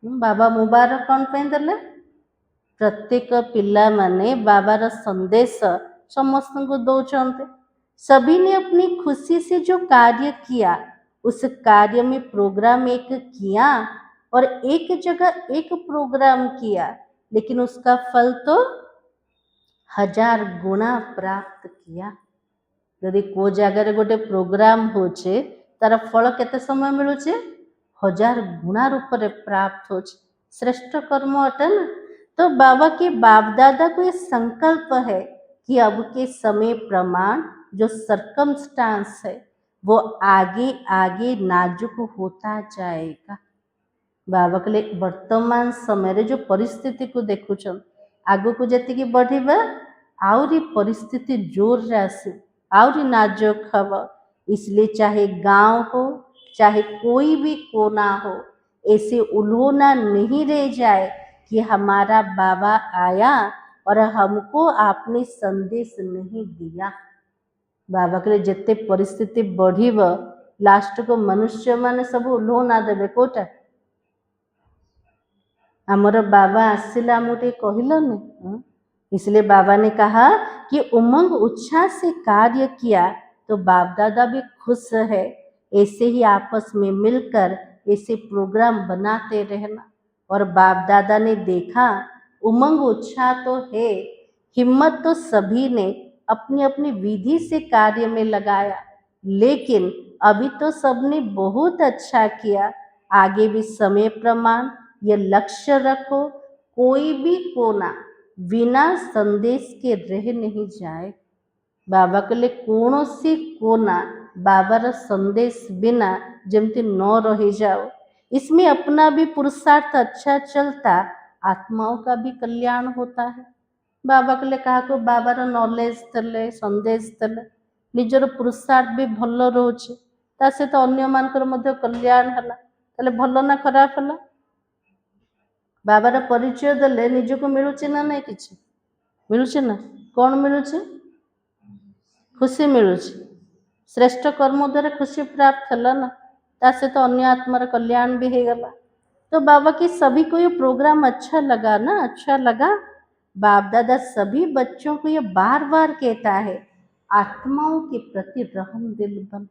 Speaker 1: बाबा मुबारक कौन पे देले? प्रत्येक पिला माने बाबार संदेश समस्त को दौरान सभी ने अपनी खुशी से जो कार्य किया उस कार्य में प्रोग्राम एक किया और एक जगह एक प्रोग्राम किया, लेकिन उसका फल तो 1000 गुणा प्राप्त किया। यदि को जगार गोटे प्रोग्राम होचे तार फल केते समय मिलुचे 1000 गुणा रूप में प्राप्त हो। श्रेष्ठ कर्म अटे ना। तो बाबा के बाप दादा को ये संकल्प है कि अब के समय प्रमाण जो सर्कमस्टांस है वो आगे आगे नाजुक होता जाएगा। बाबा के लिए वर्तमान समय रे जो परिस्थिति को देखुछन आगु को जति बढ़िबा आउरी परिस्थिति जोर रे आसे और नाजुक हव। इसलिए चाहे गांव हो चाहे कोई भी कोना हो, ऐसे उल्होना नहीं रह जाए कि हमारा बाबा आया और हमको आपने संदेश नहीं दिया। बाबा कहले जिते परिस्थिति बढ़िब लास्ट को मनुष्य माने सब उल्होना देवे कोटा। हमारा बाबा आसिला मुझे कहलनि, इसलिए बाबा ने कहा कि उमंग उत्साह से कार्य किया तो बाप दादा भी खुश है। ऐसे ही आपस में मिलकर ऐसे प्रोग्राम बनाते रहना। और बाप दादा ने देखा उमंग उत्साह तो है, हिम्मत तो सभी ने अपनी अपनी विधि से कार्य में लगाया, लेकिन अभी तो सबने बहुत अच्छा किया। आगे भी समय प्रमाण ये लक्ष्य रखो, कोई भी कोना बिना संदेश के रह नहीं जाए। बाबा कहले कौनसी कोना बाबार संदेश बिना जमती न रही जाओ। इसमें अपना भी पुरुषार्थ अच्छा चलता, आत्माओं का भी कल्याण होता है। बाबा कहले कहा को बाबार नॉलेज देले संदेश देले निजर पुरुषार्थ भी भल रोचे, ता सहित अन्य मानकर मध्य कल्याण हला, ताले भल ना खराब हला। बाबार परिचय देले निजको मिलुचे ना नहीं, किछि मिलुचे ना, कौन मिलुचे? खुशी मिलुचे। श्रेष्ठ कर्म द्वारा खुशी प्राप्त हला ना, ता सहित अन्य आत्मार कल्याण भी हो गला। तो बाबा की सभी को ये प्रोग्राम अच्छा लगा ना, अच्छा लगा। बाप दादा सभी बच्चों को ये बार बार कहता है आत्माओं के प्रति रहम दिल बन।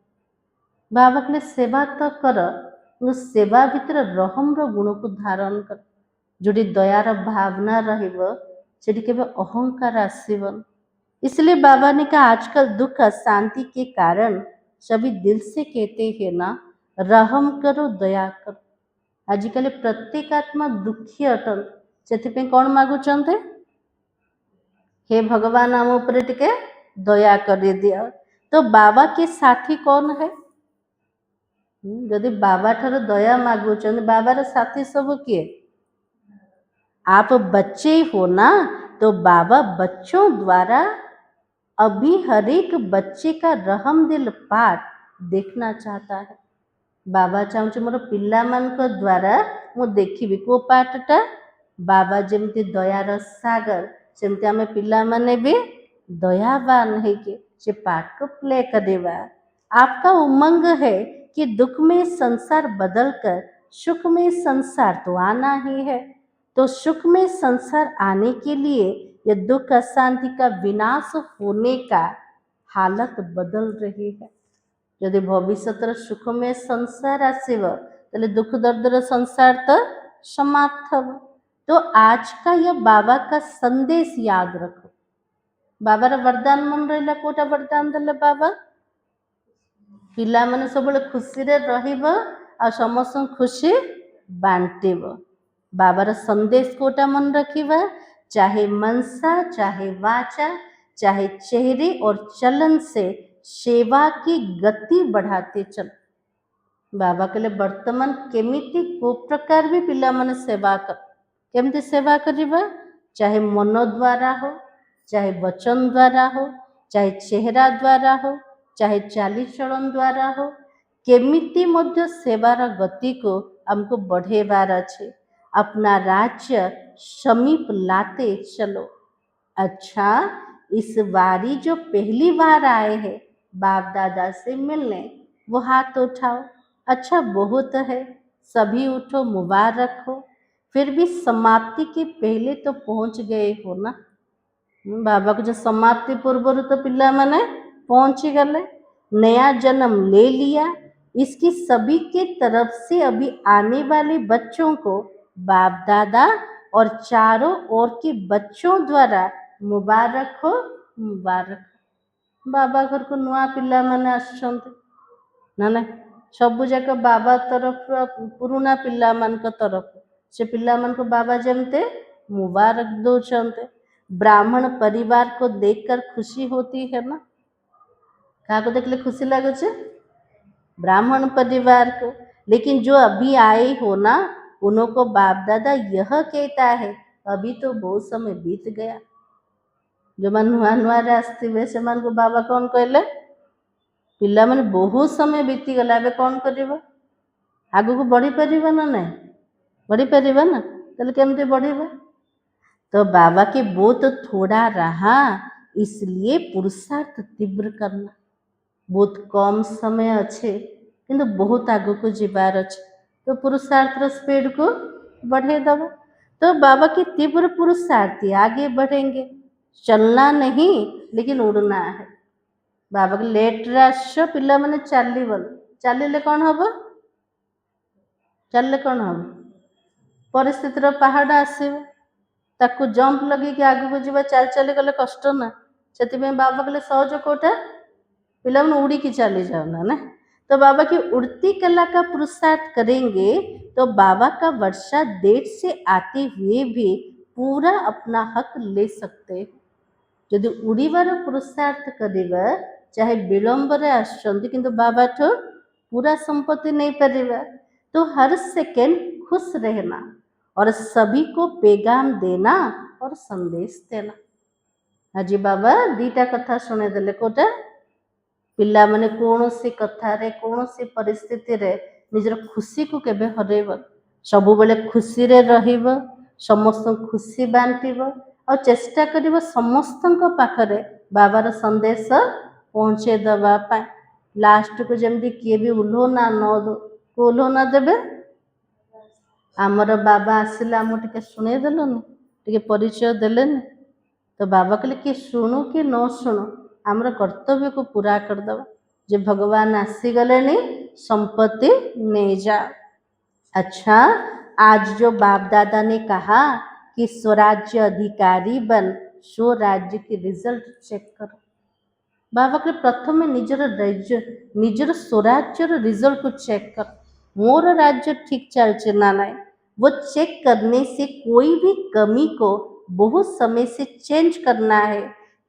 Speaker 1: बाबा के लिए सेवा तो कर, उस सेवा भीतर रहम रो गुण को धारण कर। जोड़ी दयार भावना रहिब सेठी केबे अहंकार आसीबन। इसलिए बाबा ने कहा आजकल दुख अशांति के कारण सभी दिल से कहते हैं ना रहम करो दया करो। आजिकल प्रत्येक आत्मा दुखी अटन, से कौन मागुचंते? हे भगवान आम उपरे टिके दया कर दिया। तो बाबा के साथी कौन है? यदि बाबा ठार दया मागुचंते, बाबार साथी सब किए? आप बच्चे हो ना, तो बाबा बच्चों द्वारा अभी हर एक बच्चे का रहम दिल पाठ देखना चाहता है। बाबा चाहूँ मोर पिला मानक द्वारा मु देखिबी को पाठटा बाबा जमती दयार सागर सेमती आमे पिला माने भी दयावान है कि से पाठ को प्ले करेवा। आपका उमंग है कि दुख में संसार बदलकर सुख में संसार तो आना ही है। तो सुख में संसार आने के लिए ये दुख अशांति का विनाश होने का हालत बदल रही है। यदि भविष्य सुख में संसार आसब तो दुख दर्दर संसार तो समाप्त हो। तो आज का यह बाबा का संदेश याद रखो। बाबार वरदान मन रहा कोटा वरदान देले बाबा पिला माने सब खुशी रे रहिब आ समस्त खुशी बांटिब। बाबार संदेश कोटा मन रखिबा, चाहे मनसा चाहे वाचा चाहे चेहरे और चलन से सेवा की गति बढ़ाते चल। बाबा कहले वर्तमान केमिति को प्रकार भी पिला माने सेवा कर, केमती सेवा करिबा, चाहे मन द्वारा हो चाहे वचन द्वारा हो चाहे चेहरा द्वारा हो चाहे चाली चलन द्वारा हो, केमिति मध्य सेवार गति को हमको बढ़ेवार अच्छे। अपना राज्य समीप लाते चलो। अच्छा, इस बारी जो पहली बार आए हैं बाप दादा से मिलने वो हाथ उठाओ। अच्छा बहुत है, सभी उठो मुबारक हो। फिर भी समाप्ति के पहले तो पहुंच गए हो ना। बाबा को जो समाप्ति पूर्व तो पिला माने पहुंच गले, नया जन्म ले लिया। इसकी सभी के तरफ से अभी आने वाले बच्चों को बाप दादा और चारों ओर के बच्चों द्वारा मुबारक हो मुबारक। बाबा घर को नुआ पिला माने आसछन्ते ना ना, सबु जाक बाबा तरफ पुराना पिला मान को तरफ से पिला मान को बाबा जमते मुबारक दौचंते। ब्राह्मण परिवार को देखकर खुशी होती है ना। क्या को देखले खुशी लगे छे? ब्राह्मण परिवार को। लेकिन जो अभी आए हो ना उनको बाप दादा यह कहता है अभी तो बहुत समय बीत गया, जो मैंने नुआ नुआ आसवे से बाबा कौन कहले पिला माने बहुत समय बीतीगला ए कौन कर आग को बढ़ी पार ना ना बढ़ी पार ना तो केमती बढ़िबा तो बाबा के बहुत थोड़ा रहा इसलिए पुरुषार्थ तीव्र करना बहुत कम समय अच्छे किंतु बहुत आग को जीवार अच्छे तो पुरुषार्थ स्पीड को बढ़े दबा तो बाबा की तीव्र पुरुषार्थी आगे बढ़ेंगे चलना नहीं लेकिन उड़ना है बाबा के लेट आस पिला मैंने चलिए कौन हम चलिए कौन हम परिस्थितिर पहाड़ आसव ताकू जंप लगे कि आगे को जीवा चल चली गले कष्ट ना से बाबा कहले सहज कोटा पिला मैंने उड़ी की चली जाओ ना तो बाबा की उड़ती कला का पुरुषार्थ करेंगे तो बाबा का वर्षा देर से आते हुए भी पूरा अपना हक ले सकते यदि उड़ीबार पुरुषार्थ करिबा चाहे विलंबर आसुचंती किंतु बाबा ठो पूरा संपत्ति नहीं पारिबा तो हर सेकेंड खुश रहना और सभी को पैगाम देना और संदेश देना आज बाबा दीटा कथा शुणेदेले कोटा पिला माने कौन सी कथा रे कौन सी परिस्थिति रे निजर खुशी को केबे हरेब सबु बेले खुशी रे रहिब समस्त खुशी बांटिब और चेष्टा करिब समस्त पाखरे बाबार संदेश पहुँचे दबा पाए लास्ट को जमती किए भी उल्होना न दो को उल्होना देबे आमर बाबा आसिले आम टे शुणेदेलनि टे परिचय देलेनि तो बाबा कहले कि शुणु कि न शुणु आमर कर्तव्य को पूरा करदबा जे भगवान आसीगले संपत्ति नहीं जा अच्छा आज जो बाप दादा ने कहा कि स्वराज्य अधिकारी बन स्वराज्य की रिजल्ट चेक करो बाबा के प्रथम निजर स्वराज्य रिजल्ट को चेक कर मोर राज्य ठीक चलचे ना नहीं वो चेक करने से कोई भी कमी को बहुत समय से चेंज करना है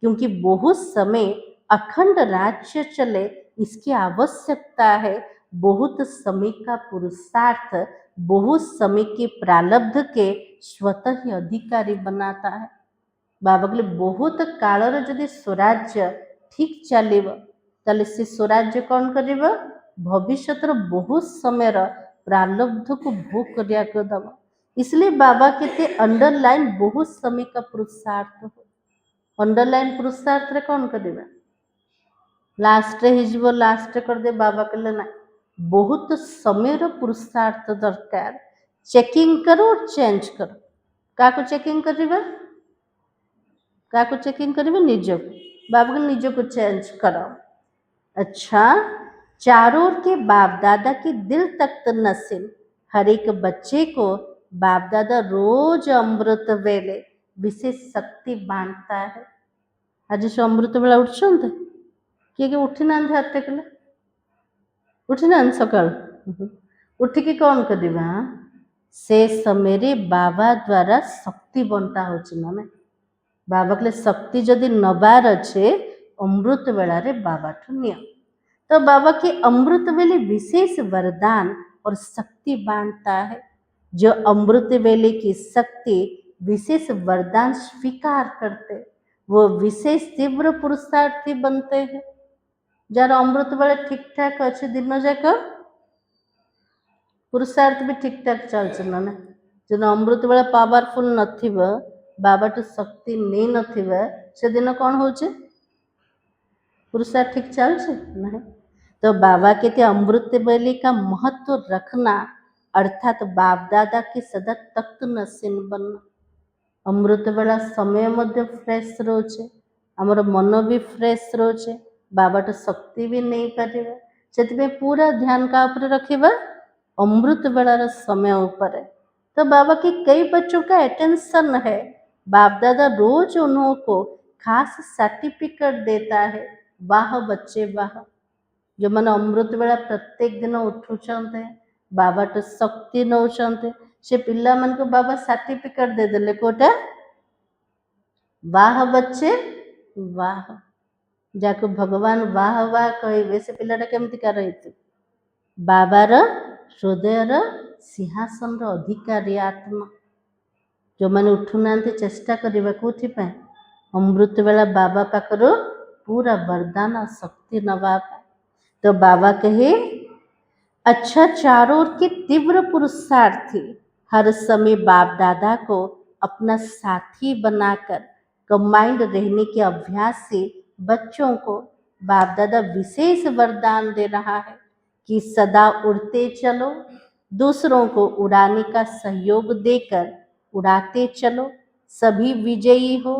Speaker 1: क्योंकि बहुत समय अखंड राज्य चले इसकी आवश्यकता है बहुत समय का पुरुषार्थ बहुत समय के प्रारब्ध के स्वतः ही अधिकारी बनाता है बाबा कहले बहुत कालर जदि स्वराज्य ठीक चलिब ताले से स्वराज्य कौन करिब भविष्य बहुत समय प्रारब्ध को भोग करिया को दब इसलिए बाबा कहते अंडरलाइन बहुत समय का पुरुषार्थ हो अंडरलाइन पुरुषार्थ रे कौन करिबा लास्ट हिजब लास्ट कर दे बाबा कहले ना बहुत समय पुरुषार्थ दरकार चेकिंग करो और चेंज करो क्या को चेकिंग करिबा क्या को चेकिंग करिबा निज बाबा के निज को चेंज करो अच्छा चारों के बाप दादा के दिल तक नसीब हर एक बच्चे को बाप दादा रोज अमृत वेले विशेष शक्ति बांटता है आज से अमृत बेला उठते किए उठी ना हाथ टेकले उठी ना सकाल उठिकी कौन करवा से समय बाबा द्वारा शक्ति बंटा हो ना बाबा कहले शक्ति जदि नबार अच्छे अमृत बेला रे बाबा ठू निय तो बाबा के अमृत वेले विशेष वरदान और शक्ति बांटता है जो अमृत वेले की शक्ति विशेष वरदान स्वीकार करते वो विशेष तीव्र पुरुषार्थी बनते हैं जार अमृत बेले ठीक ठाक अच्छे दिन जाक पुरुषार्थ भी ठीक ठाक चलছে ना जो अमृत बेला पावरफुल नथिबा बाबा तो शक्ति नहीं नथिबा से दिन कौन होचे पुरुषार्थ ठीक चलছে नहीं तो बाबा कहते अमृत बेले का महत्व रखना अर्थात बाप दादा के सदा तख्त नसीन बनना अमृत बेला समय मध्य फ्रेश रोचे आमर मन भी फ्रेश रोचे बाबा तो शक्ति भी नहीं पारे से पूरा ध्यान का ऊपर रखिबा अमृत बेलार समय ऊपर तो बाबा के कई बच्चों का अटेंशन है बाप दादा रोज उन्हों को खास सर्टिफिकेट देता है वाह बच्चे वाह जो मैंने अमृत बेला प्रत्येक दिन उठुंटे बाबा तो शक्ति नौते से पिला मन को बाबा सर्टिफिकेट दे देले कोटा वाह बच्चे वाह जाको भगवान वाह वाह कहे से पिलाटा केमती का रही बाबार हृदयर सिंहासन अधिकारी आत्मा जो मैंने उठुना चेष्टा करवा कौन अमृत वेला बाबा पाखर पूरा वरदान शक्ति नवा पाए। तो बाबा कहे अच्छा चारों ओर के तीव्र पुरुषार्थी हर समय बाप दादा को अपना साथी बनाकर कंबाइंड रहने के अभ्यास से बच्चों को बाप दादा विशेष वरदान दे रहा है कि सदा उड़ते चलो, दूसरों को उड़ाने का सहयोग देकर उड़ाते चलो, सभी विजयी हो।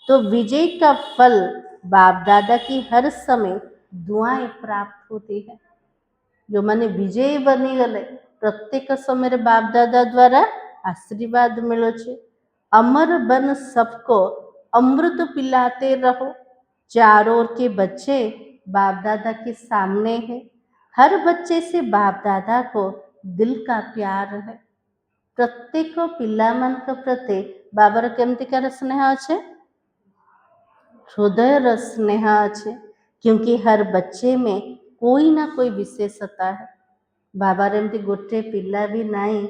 Speaker 1: तो विजय का फल बाप दादा की हर समय दुआएं प्राप्त होती है। जो मैंने विजयी बनी गले प्रत्येक समय बाप दादा द्वारा आशीर्वाद मिलुचे। अमर बन सबको अमृत पिलाते रहो। चारों ओर के बच्चे बाप दादा के सामने हैं। हर बच्चे से बाप दादा को दिल का प्यार है। प्रत्येक पिलामानक प्रति बाबार केमतिकार स्नेह अच्छे, हृदयर स्नेह अच्छे, क्योंकि हर बच्चे में कोई ना कोई विशेषता है। बाबार एमती गोटे पिला भी नाई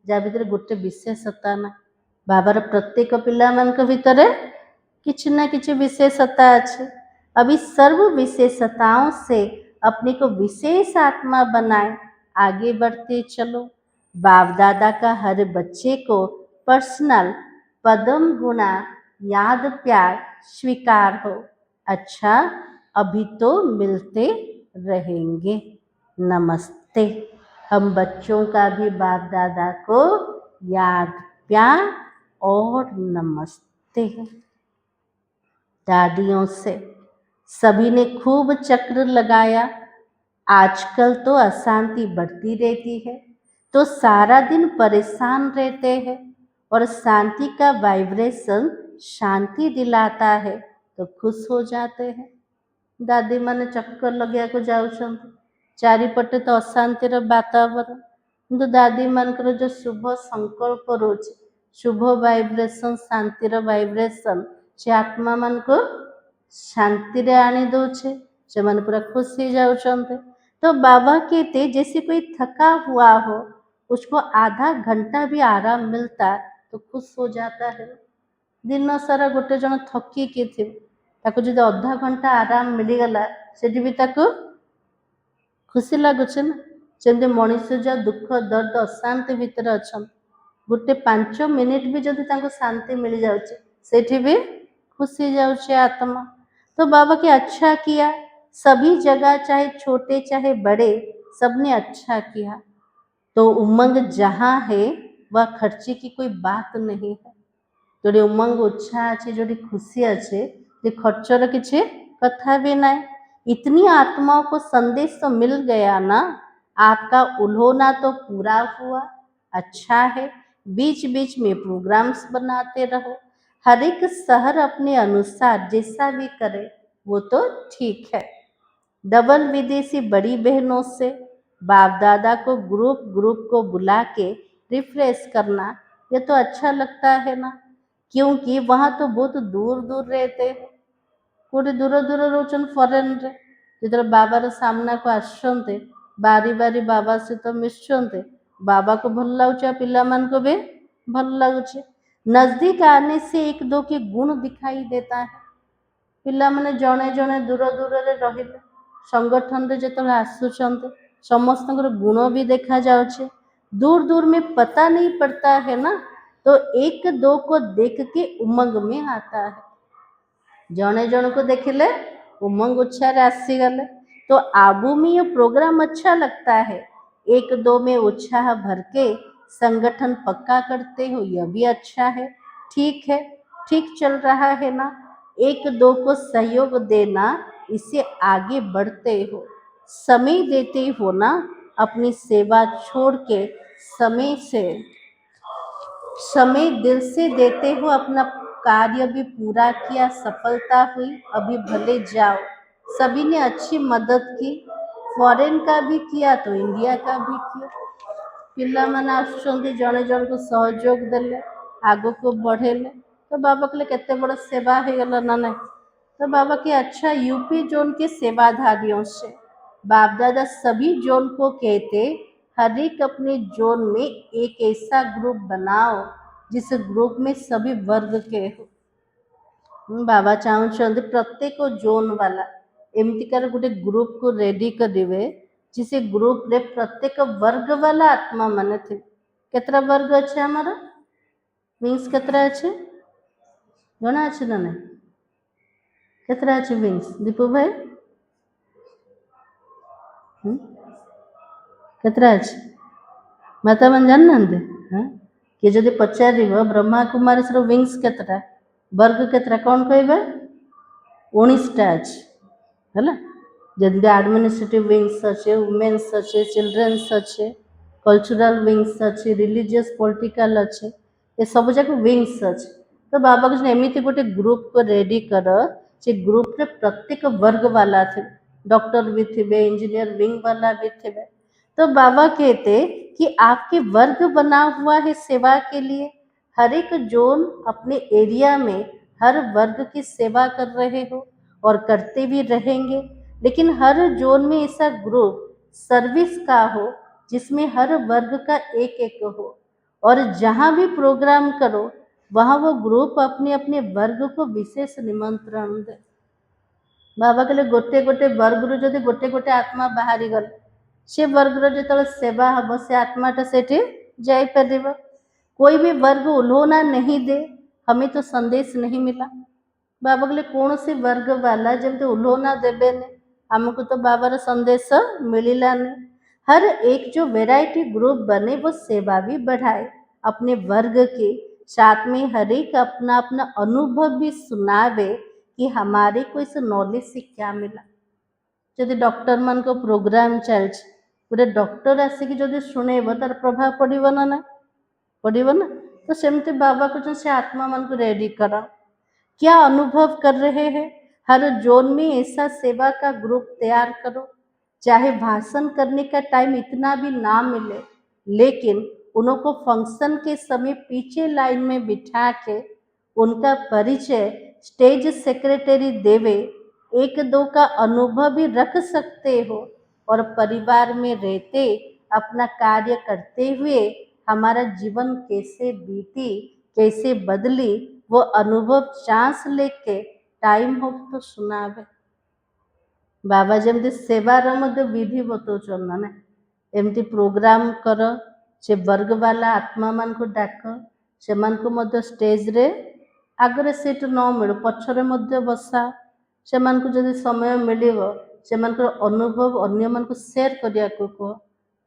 Speaker 1: जा भितर गोटे विशेषता ना। बाबार प्रत्येक पिला मानक भितर किछि ना किछि विशेषता अच्छे। अभी सर्व विशेषताओं से अपने को विशेष आत्मा बनाए आगे बढ़ते चलो। बाप दादा का हर बच्चे को पर्सनल पदम गुणा याद प्यार स्वीकार हो। अच्छा अभी तो मिलते रहेंगे। नमस्ते। हम बच्चों का भी बाप दादा को याद प्यार और नमस्ते। दादियों से सभी ने खूब चक्र लगाया। आजकल तो अशांति बढ़ती रहती है, तो सारा दिन परेशान रहते हैं और शांति का वाइब्रेशन शांति दिलाता है तो खुश हो जाते हैं। दादी माने चक्कर लगे को जाऊँ, चारिपटे तो अशांतिर वातावरण, किंतु दादी मानकर जो शुभ संकल्प रोचे, शुभ वाइब्रेशन शांतिर वाइब्रेशन से आत्मा मान को शांति रे आनी दौचे, से मन पूरा खुश हो जाउछन्ते। तो बाबा कहते जैसे कोई थका हुआ हो, उसको आधा घंटा भी आराम मिलता तो खुश हो जाता है। दिन सारा गोटे जन थकी कि थी ताको जदि अधा घंटा आराम मिलगला सेठी भी ताको खुशी लगुचे ना। जमी मनुष्य जो दुख दर्द अशांति भितर अच्छा गोटे 5 मिनिट भी जदि ताको शांति मिल जाउचे सेठी भी खुशी जाउचे आत्मा। तो बाबा के अच्छा किया, सभी जगह चाहे छोटे चाहे बड़े सबने अच्छा किया। तो उमंग जहाँ है वह खर्चे की कोई बात नहीं है। जोड़ी उमंग उत्साह अच्छे, जोड़ी खुशी अच्छे, जे खर्चर किसी कथा भी ना। इतनी आत्माओं को संदेश तो मिल गया ना, आपका उल्होना तो पूरा हुआ। अच्छा है, बीच बीच में प्रोग्राम्स बनाते रहो। हर एक शहर अपने अनुसार जैसा भी करे वो तो ठीक है। डबल विदेशी बड़ी बहनों से बाप दादा को ग्रुप ग्रुप को बुला के रिफ्रेश करना, ये तो अच्छा लगता है ना, क्योंकि वहाँ तो बहुत दूर दूर रहते हैं। कोटी दूर दूर रोचन फॉरेन रे जो बाबार सामना को आसते बारी बारी बाबा सहित मिशुंते, बाबा को भल लगुचे, पिला मान को भी भल लगुचे। नजदीक आने से एक दो के गुण दिखाई देता है। पिला माने जड़े जड़े दूर दूर रही संगठन रे जो आसुचंते समस्त गुण भी देखा जाउछे। दूर दूर में पता नहीं पड़ता है ना, तो एक दो को देख के उमंग में आता है। जने जन को देखिले उमंग उत्साह आसी गले, तो आबू में ये प्रोग्राम अच्छा लगता है। एक दो में उत्साह भर के संगठन पक्का करते हो, यह भी अच्छा है। ठीक है, ठीक चल रहा है ना। एक दो को सहयोग देना, इससे आगे बढ़ते हो, समय देते हो ना। अपनी सेवा छोड़ के समय दिल से देते हो, अपना कार्य भी पूरा किया, सफलता हुई, अभी भले जाओ। सभी ने अच्छी मदद की, फॉरेन का भी किया तो इंडिया का भी किया। पिला माने आसुचंती जने जन को सहयोग देले, आगो को बढ़ेले, तो बाबा के लिए केते बड़ सेवा हो गला ना नहीं। तो बाबा के अच्छा यूपी जोन के सेवाधारियों से बाप दादा सभी जोन को कहते हर एक अपने जोन में एक ऐसा ग्रुप बनाओ जिस ग्रुप में सभी वर्ग के हो। बाबा चाहते प्रत्येक जोन वाला एमतिकार गोटे ग्रुप को रेडी करेंगे जिसे ग्रुप रे प्रत्येक वर्ग वाला आत्मा माने थे केतरा वर्ग अच्छे हमारा विंग्स केतरा अच्छे जना अच्छे ना नहीं केतरा अच्छे विंग्स दीपू भाई केतरा अच्छे माता मन जान नांदे हाँ कि जदि पचार ब्रह्मा कुमारी सर विंग्स केतरा वर्ग केतरा कौन कहबे 19टा अच्छे है जमी आडमिनिस्ट्रेटिव विंग्स अच्छे वुमेन्स अच्छे चिल्ड्रेन्स अच्छे कल्चरल विंग्स अच्छे रिलीजियस पॉलिटिकल अच्छे ये सब जाक विंग्स अच्छे तो बाबा कहते एमती गोटे ग्रुप को रेडी कर से ग्रुप रे प्रत्येक वर्ग वाला थे डॉक्टर भी थे इंजीनियर विंग वाला भी थे तो बाबा कहते कि आपके वर्ग बना हुआ है सेवा के लिए हर एक जोन अपने एरिया में हर वर्ग की सेवा कर रहे हो और करते भी रहेंगे लेकिन हर जोन में ऐसा ग्रुप सर्विस का हो जिसमें हर वर्ग का एक एक हो और जहाँ भी प्रोग्राम करो वहाँ वो ग्रुप अपने अपने वर्ग को विशेष निमंत्रण दे बाबा कहले गोटे गोटे वर्ग रु जदि गोटे गोटे आत्मा बाहरी गले से वर्ग रो जो सेवा हम से आत्माटा से जापर कोई भी वर्ग उल्होना नहीं दे हमें तो संदेश नहीं मिला बाबा कहले कौन सी वर्ग वाला जमते उल्होना देवे ने हमको तो बाबार संदेश मिललानी हर एक जो वेराइटी ग्रुप बने वो सेवा भी बढ़ाए अपने वर्ग के साथ में हर एक अपना अपना अनुभव भी सुनावे कि हमारे को इस नॉलेज से क्या मिला जदि डॉक्टर मान को प्रोग्राम चल गोटे डॉक्टर आसिक जदि शुणेब तार प्रभाव पड़ो ना ना पड़ो ना तो सेमती बाबा कहते से आत्मा मान को रेडी करा क्या अनुभव कर रहे हैं हर जोन में ऐसा सेवा का ग्रुप तैयार करो चाहे भाषण करने का टाइम इतना भी ना मिले लेकिन उनको फंक्शन के समय पीछे लाइन में बिठा के उनका परिचय स्टेज सेक्रेटरी देवे एक दो का अनुभव भी रख सकते हो और परिवार में रहते अपना कार्य करते हुए हमारा जीवन कैसे बीती कैसे बदली वो अनुभव चांस लेके टाइम हो तो सुनावे बाबा जमी सेवार विधि बतौन ना एमती प्रोग्राम कर से वर्ग वाला आत्मा मान को डाक से स्टेज रे आगरे सीट न मिलू पछरे बसा से जदि समय मिल से अनुभव अन्य मान को शेयर करने को कह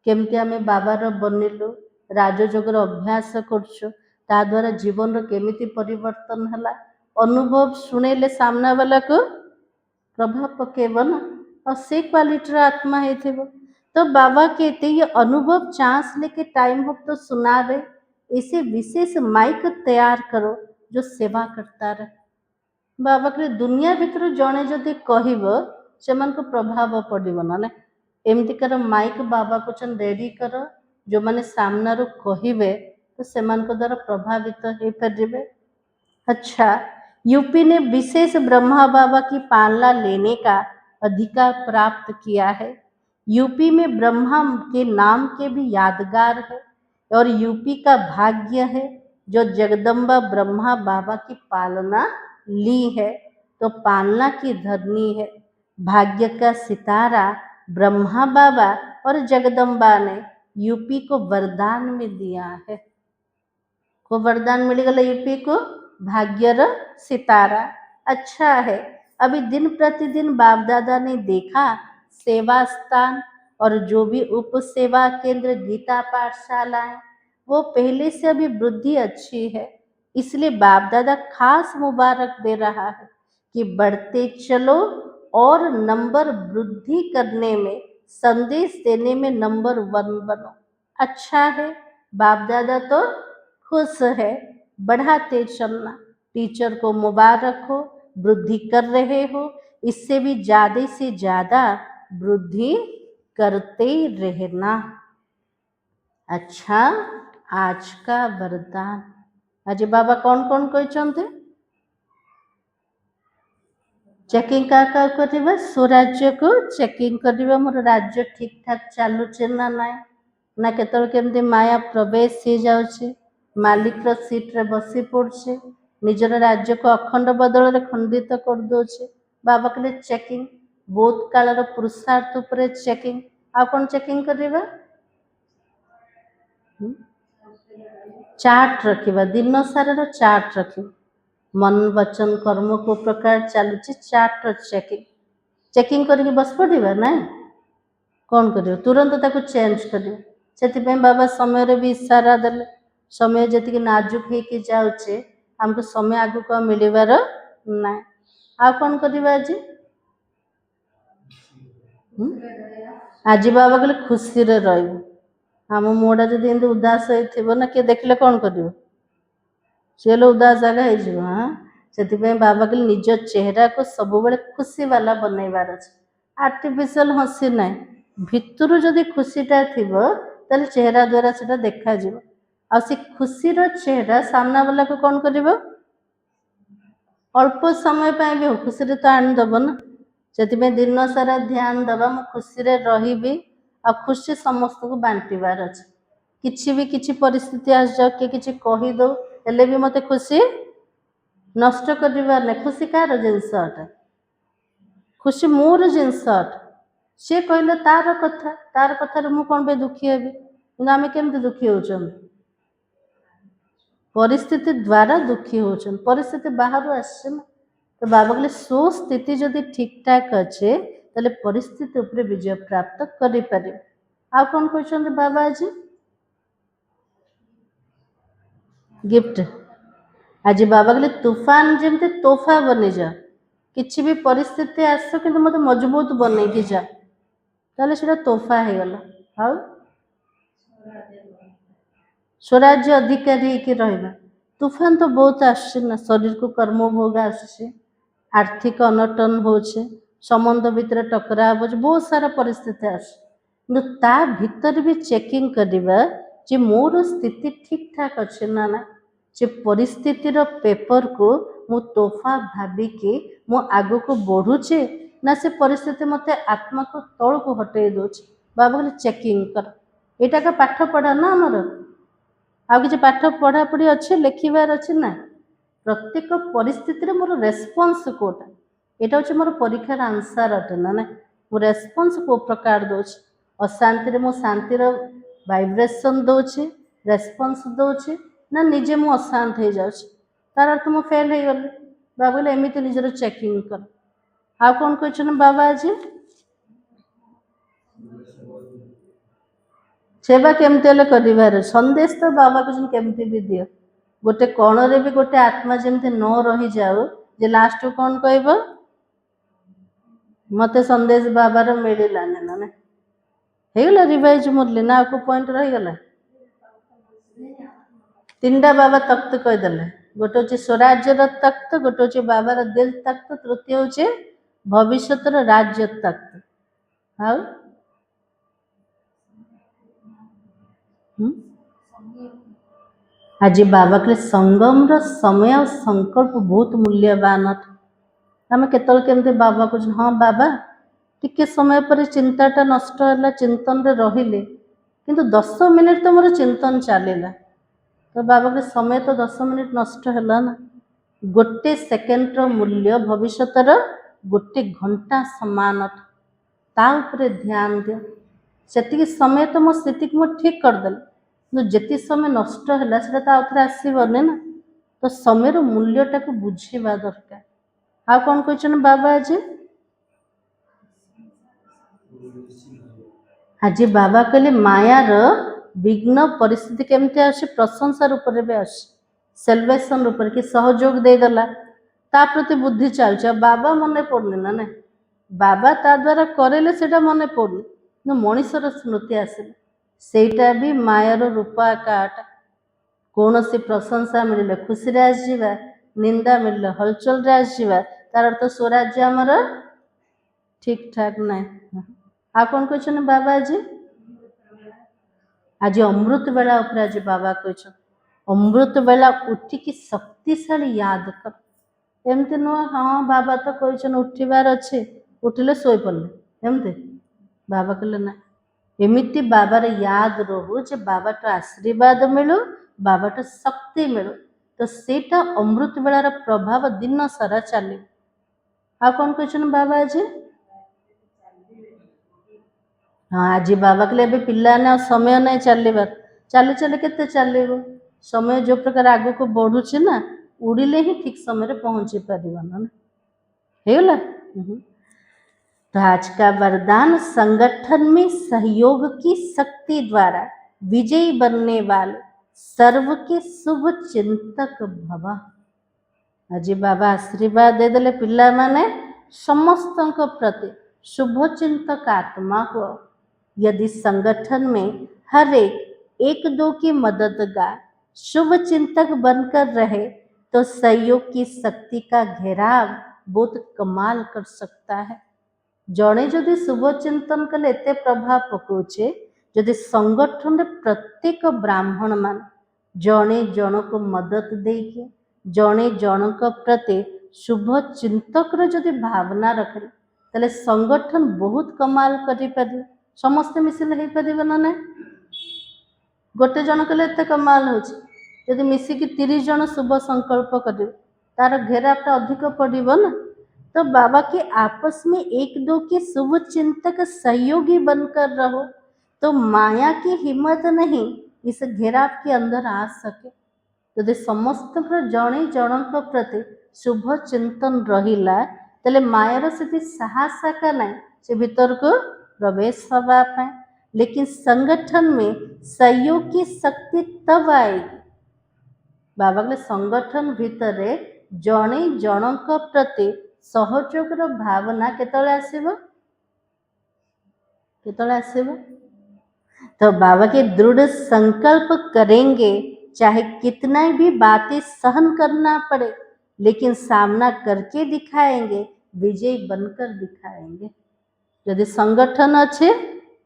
Speaker 1: केमती आम बाबार बनिलु राजयोगर अभ्यास करता द्वारा जीवन केमिति परिवर्तन है अनुभव शुणेले सामना वाला को प्रभाव पकेब ना और से क्वालिटी आत्मा है तो बाबा कहते ये अनुभव चांस लेके टाइम हो तो सुनावे ऐसे विशेष माइक तैयार करो जो सेवा करता रहे बाबा कहते दुनिया भीतर जड़े जदि कहब से प्रभाव पड़ो ना एमतिकार माइक बाबा को रेडी कर जो मैंने सामना रू कहे तो से द्वारा प्रभावित हो पारे अच्छा यूपी ने विशेष ब्रह्मा बाबा की पालना लेने का अधिकार प्राप्त किया है यूपी में ब्रह्मा के नाम के भी यादगार है और यूपी का भाग्य है जो जगदम्बा ब्रह्मा बाबा की पालना ली है तो पालना की धरनी है भाग्य का सितारा ब्रह्मा बाबा और जगदम्बा ने यूपी को वरदान में दिया है को वरदान मिल गया यूपी को भाग्यर सितारा अच्छा है अभी दिन प्रतिदिन बाप दादा ने देखा सेवा स्थान और जो भी उप सेवा केंद्र गीता पाठशालाएं वो पहले से अभी वृद्धि अच्छी है इसलिए बाप दादा खास मुबारक दे रहा है कि बढ़ते चलो और नंबर वृद्धि करने में संदेश देने में नंबर 1 बनो अच्छा है बाप दादा तो खुश है बढ़ाते चलना टीचर को मुबारक हो वृद्धि कर रहे हो इससे भी ज़्यादा से ज़्यादा वृद्धि करते रहना अच्छा आज का वरदान आज बाबा कौन कौन कहते चेकिंग का करवा स्वराज्य को चेकिंग करवा मोर राज्य ठीक ठाक चलुचे ना नाई ना केतल केमती माया प्रवेश हो जाऊे मालिक सीट्रे बसी पड़े निजर राज्य को अखंड बदल खंडित कर दौचे। बाबा कहले चेकिंग बहुत कालर पुरुषार्थ उपर चेकिंग आ कौन चेकिंग करवा चार्ट रखिबा दिन सारा चार्ट रखिबा मन वचन कर्म को प्रकार चलुची चार्ट चेकिंग चेकिंग करके बस पड़ा ना कौन कर तुरंत ताको चेंज कर से बाबा समय रे भी इशारा देले समय जी नाजुक होके जाऊे हमको समय आगक मिलबार ना आ कौन करवा आज बाबा कहले खुशी रे रम मुड़ा जदि उदास हो ना किए देखले कौन कर सी उदास जगह हाँ से बाबा कहले निज चेहरा को सब बड़े खुशी वाला बनइबार अच्छे आर्टिफिशियल हसी ना भितर जदि खुशीटा थी ताले चेहरा द्वारा से देखा आसी खुशीर चेहरा सामना वाला को कौन कर अल्प समय भी हो खुशी तो आनीदब ना से दिन सारा ध्यान दबा मु खुशी रही आ खुशी समस्त को बांटबार अच्छे किसी भी किसी परिस्थिति आस जाओ किए किसी कहीदे हेले भी मत खुशी नष्ट कर ना खुशी कार जिनस अटे खुशी मोर जिनस अटे सी कहले तार कथा मु कौन पे दुखी हेबी कि आम केमती दुखी हो परिस्थिति द्वारा दुखी होचन परिस्थिति बाहर आसे ना तो बाबा कहले सो स्थिति जदि ठीक ठाक अच्छे ताले परिस्थिति उपरे विजय प्राप्त करि पारे आ कौन कहते बाबा आज गिफ्ट आज बाबा कहले तूफान जमती तोहफा बनी जा किसी भी परिस्थिति आस कि मत मजबूत बनई जा ताले से तोहफा हो गला हाँ स्वराज्य अधिकारी की रहा तूफान तो बहुत आना शरीर को कर्मभोग आसे आर्थिक अनटन होचे संबंध भितर टकराव बहुत सारा परिस्थिति आसे ता भीतर भी चेकिंग करवा जे मोर स्थिति ठीक ठाक अच्छे ना ना से परिस्थितिर पेपर को मु तोहफा भाविकी मु आग को बढ़ुचे ना से परिस्थिति मत आत्मा को तल को हटई दौचे बाबा कहले चेकिंग कर यहाँ का पाठ पढ़ा ना आमर आ कि पाठ पढ़ा पढ़ी अच्छे लिखबार अच्छे ना प्रत्येक परिस्थिति मोर रेस्पॉन्स कोटा यहाँ हूँ मोर परीक्षार आंसर अटे ना ना मो रेस्पॉन्स को प्रकार दूचे अशांति मो शांतिर वाइब्रेशन दूचे रेस्पॉन्स दूचे ना निजे मु अशांत हो जाऊँ तार अर्थ मु फेल हो गली बाबा बोले एमती निजर चेकिंग कर आ कौन कहते बाबा आज सेवा केमती कर संदेश तो बाबा कहते केमती भी दियो गोटे कणरे भी गोटे आत्मा जमती न रही जाओ जे लास्ट को कौन कह मत संदेश बाबार मिलानी ना होगला रिवाइज मुरली ना को पॉइंट रहीगला तीनटा बाबा तख्त कहीदेले गोटे हूँ स्वराज्यर तख्त गोटे हूँ बाबार दिल तख्त तृतीय हूँ भविष्य राज्य तख्त हाँ आज बाबा कहले संगम समय और संकल्प बहुत मूल्यवान आम केमती बाबा कह हाँ बाबा टिके समय पर चिंताटा नष्ट है चिंतन रे रहिले किंतु 10 मिनिट तो मोर चिंतन चलला तो बाबा कहले समय तो 10 मिनिट नष्ट है ना गोटे सेकेंड मूल्य भविष्य गोटे घंटा सामान ता उपरे ध्यान दियो से समय तो मो स्थिति को ठीक करदेली जी समय नष्ट है से आसबनी ना तो समय मूल्यटा को बुझा दरकार आ कौन कहते बाबा आज बाबा कहले मायार विघ्न परिस्थिति केमती आसे प्रशंसा रूप भी आसे सेल्वेशन रूप कि सहयोग देदेला ता प्रति बुद्धि चलছে बाबा मन पड़नी ना ना बाबा ता द्वारा करेले सेटा मन पड़नी मनीषर स्मृति आसिला सेटा भी मायार रूप आकाट कौन सी प्रशंसा मिले खुशी आसवा निंदा मिले हलचल आसवा तार अर्थ स्वराज्य आमर ठीक ठाक ना आ कौन कहते बाबा आज अमृत बेला आज बाबा कह अमृत बेला उठिकी शक्तिशाली याद कर एमती नुह हाँ बाबा तो कही उठबार अच्छे उठिले शोई पड़े एमती बाबा कहले ना एमती बाबार याद रहू जे बाबा तो आशीर्वाद मिलू बाबा तो शक्ति मिलू तो सेटा अमृत बेलार प्रभाव दिन सारा चले। आ कौन कहते बाबा आज? हाँ आज बाबा कहले एबे पिलाने समय नहीं चलबार, चली चली केते चलो, समय जो प्रकार आग को बढ़ुचे ना, उड़िले ही ठीक समय पहुंची पार हेला। तो आज का वरदान, संगठन में सहयोग की शक्ति द्वारा विजयी बनने वाले सर्व के शुभ चिंतक भव। आज बाबा आशीर्वाद दे देले पिला माने समस्त प्रति शुभ चिंतक आत्मा हो। यदि संगठन में हर एक दो की मददगार शुभ चिंतक बनकर रहे तो सहयोग की शक्ति का घेराव बहुत कमाल कर सकता है। जड़े जदि शुभ चिंतन कले एते प्रभाव पकाउछे, जदि संगठन प्रत्येक ब्राह्मण मान जड़े जन को मदद देके जड़े जन प्रति शुभ चिंतक जदि भावना रखे ताले संगठन बहुत कमाल करि समस्ते मिसिले हो पार ना। गोटे जन कले एते कमाल होछि, जदि मिसिकी 30 जन शुभ संकल्प करें तार घेरावटा अधिक पड़ो ना। तो बाबा के आपस में एक दो के शुभ चिंतक सहयोगी बनकर रहो तो माया की हिम्मत नहीं इस घेराव के अंदर आ सके। यदि समस्त जड़े जन प्रति शुभ चिंतन रहिला तेले मायार से साहस का नहीं से भीतर को प्रवेश हवापाई। लेकिन संगठन में सहयोग की शक्ति तब आएगी, बाबा के संगठन भितर जड़े जन प्रति सहयोगर भावना केतले आसीबो केतले आसीबो। तो बाबा के दृढ़ संकल्प करेंगे, चाहे कितना भी बातें सहन करना पड़े लेकिन सामना करके दिखाएंगे, विजय बनकर दिखाएंगे। यदि संगठन अच्छे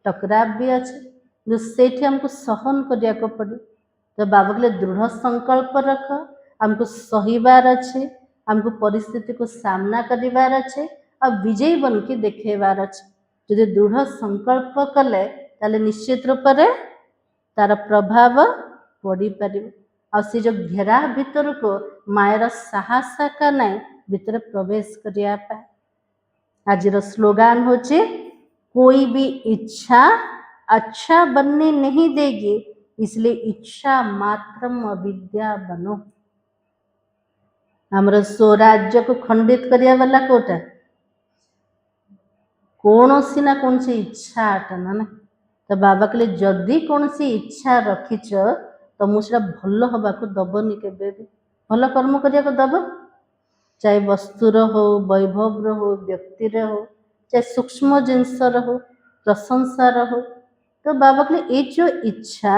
Speaker 1: टकराव भी अच्छे जो सेठी हमको सहन करिया को पड़े। तो बाबा के दृढ़ संकल्प रख, हमको सहीबार अच्छे, हमको परिस्थिति को सामना करिवार अच्छे और विजयी बन के देखेबार अच्छे। यदि दृढ़ संकल्प कले ताले निश्चित रूप से तार प्रभाव पड़ी पार और से जो घेरा भीतर को मायर साहस का नहीं भीतर प्रवेश करिया पाए। आज स्लोगान होचे, कोई भी इच्छा अच्छा बनने नहीं देगी, इसलिए इच्छा मात्रम अविद्या बनो। हमर स्वराज्य को खंडित करिया वाला कोटा कौन सी ना कौन सी इच्छा आटना ना। तो बाबा कहले जदि कौन सी इच्छा रखिच तो मुझे भल हवा को दबनी के भल कर्म करिया को दब, चाहे वस्तुर हो वैभव हो व्यक्तिर हो चाहे सूक्ष्म जिनसर हो प्रशंसार हो। तो बाबा कहले ये जो इच्छा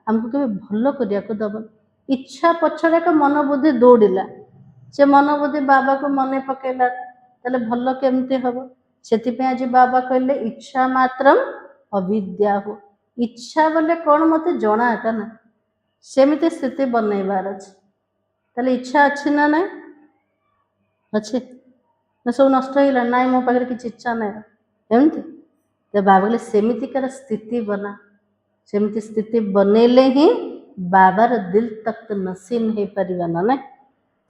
Speaker 1: हमको कभी भल करिया को दब। इच्छा पछरे का मन बुद्धि दौड़िला, से मन बुद्धि बाबा को मन पकेला ताले भल केमती हम। से आज बाबा कहले इच्छा मात्रम अविद्या हो। इच्छा बोले कौन मत जना था ना, सेमती स्थिति बनइबार अच्छे। ताले इच्छा अच्छी ना ना अच्छे ना सब नष्ट होगा ना, मो पाखे किसी इच्छा ना एमती। तो बाबा कहले सेमितिकार स्थिति बना, सेमती स्थिति बनैले ही बाबार दिल तक नसीन हो पार ना।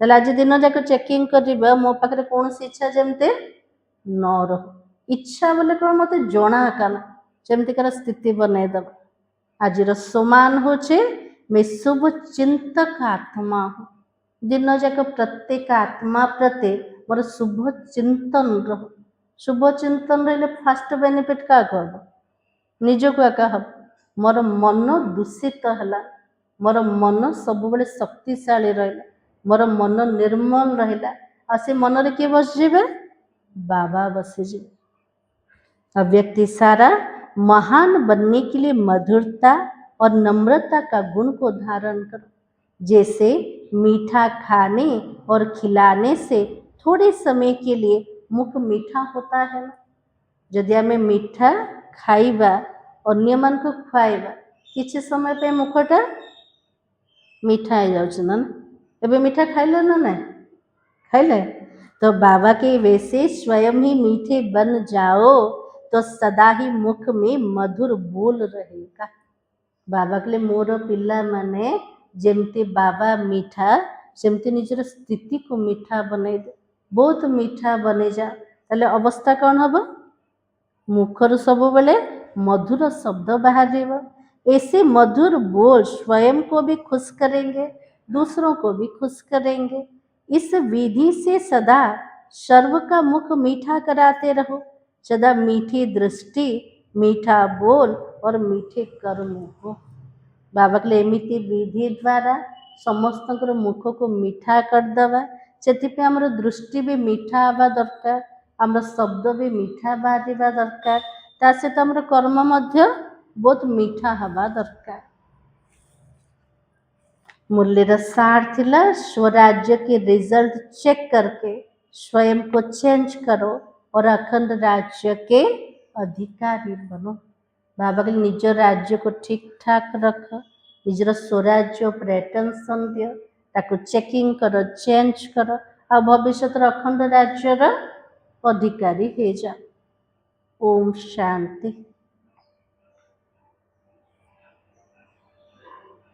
Speaker 1: ताले आज दिन जाक चेकिंग कर मो पाखे कौन सी इच्छा जमते न रहो। इच्छा बोले कौन मत जना का ना, सेमतिकार स्थिति बनईदब। आज समान होचे मैं शुभ चिंतक आत्मा हूँ। दिन जाक प्रत्येक आत्मा प्रति मोर शुभ चिंतन रहो। शुभ चिंतन रही फास्ट बेनिफिट क्या कहब निज को एका हम। मोर मन दूषित है, मोर मन सब बड़े शक्तिशाली रहा, मोर मन निर्मल रहा और से मन किए बसजे बाबा बसजे। अब व्यक्ति सारा महान बनने के लिए मधुरता और नम्रता का गुण को धारण करो। जैसे मीठा खाने और खिलाने से थोड़े समय के लिए मुख मीठा होता है ना। यदि आम मीठा खाइबा अन्य मान को खुआइबा किसी समय पे मुखटा मीठा हो जाउछ ना। एबे मीठा खाइले ना ना खाइले। तो बाबा के वैसे स्वयं ही मीठे बन जाओ तो सदा ही मुख में मधुर बोल रहेगा। बाबा के लिए मोर पिला माने जेमती बाबा मीठा सेमती निजर स्थिति को मीठा बनै दे, बहुत मीठा बनै जा, ताले अवस्था कौन हम? मुखर सब बेले मधुर शब्द बाहर। ऐसे मधुर बोल स्वयं को भी खुश करेंगे, दूसरों को भी खुश करेंगे। इस विधि से सदा सर्व का मुख मीठा कराते रहो, सदा मीठी दृष्टि, मीठा बोल और मीठे कर्म हो। बाबा कहले एमिति विधि द्वारा समस्त मुख को मीठा करदवा, से आमर दृष्टि भी मीठा हवा दरकार, आम शब्द भी मीठा बाहर दरकार, ता सहित आमर कर्म मध्य बहुत मीठा हवा दरकार। मूल्यर सार थिला स्वराज्य के रिजल्ट चेक करके स्वयं को चेंज करो और अखंड राज्य के अधिकारी बनो। बाबा के निज राज्य को ठीक ठाक रख, निजर स्वराज्य पर अटेंशन दियो, ताको चेकिंग करो, चेंज करो, आ भविष्य अखंड राज्यर अधिकारी हो जा। ओम शांति।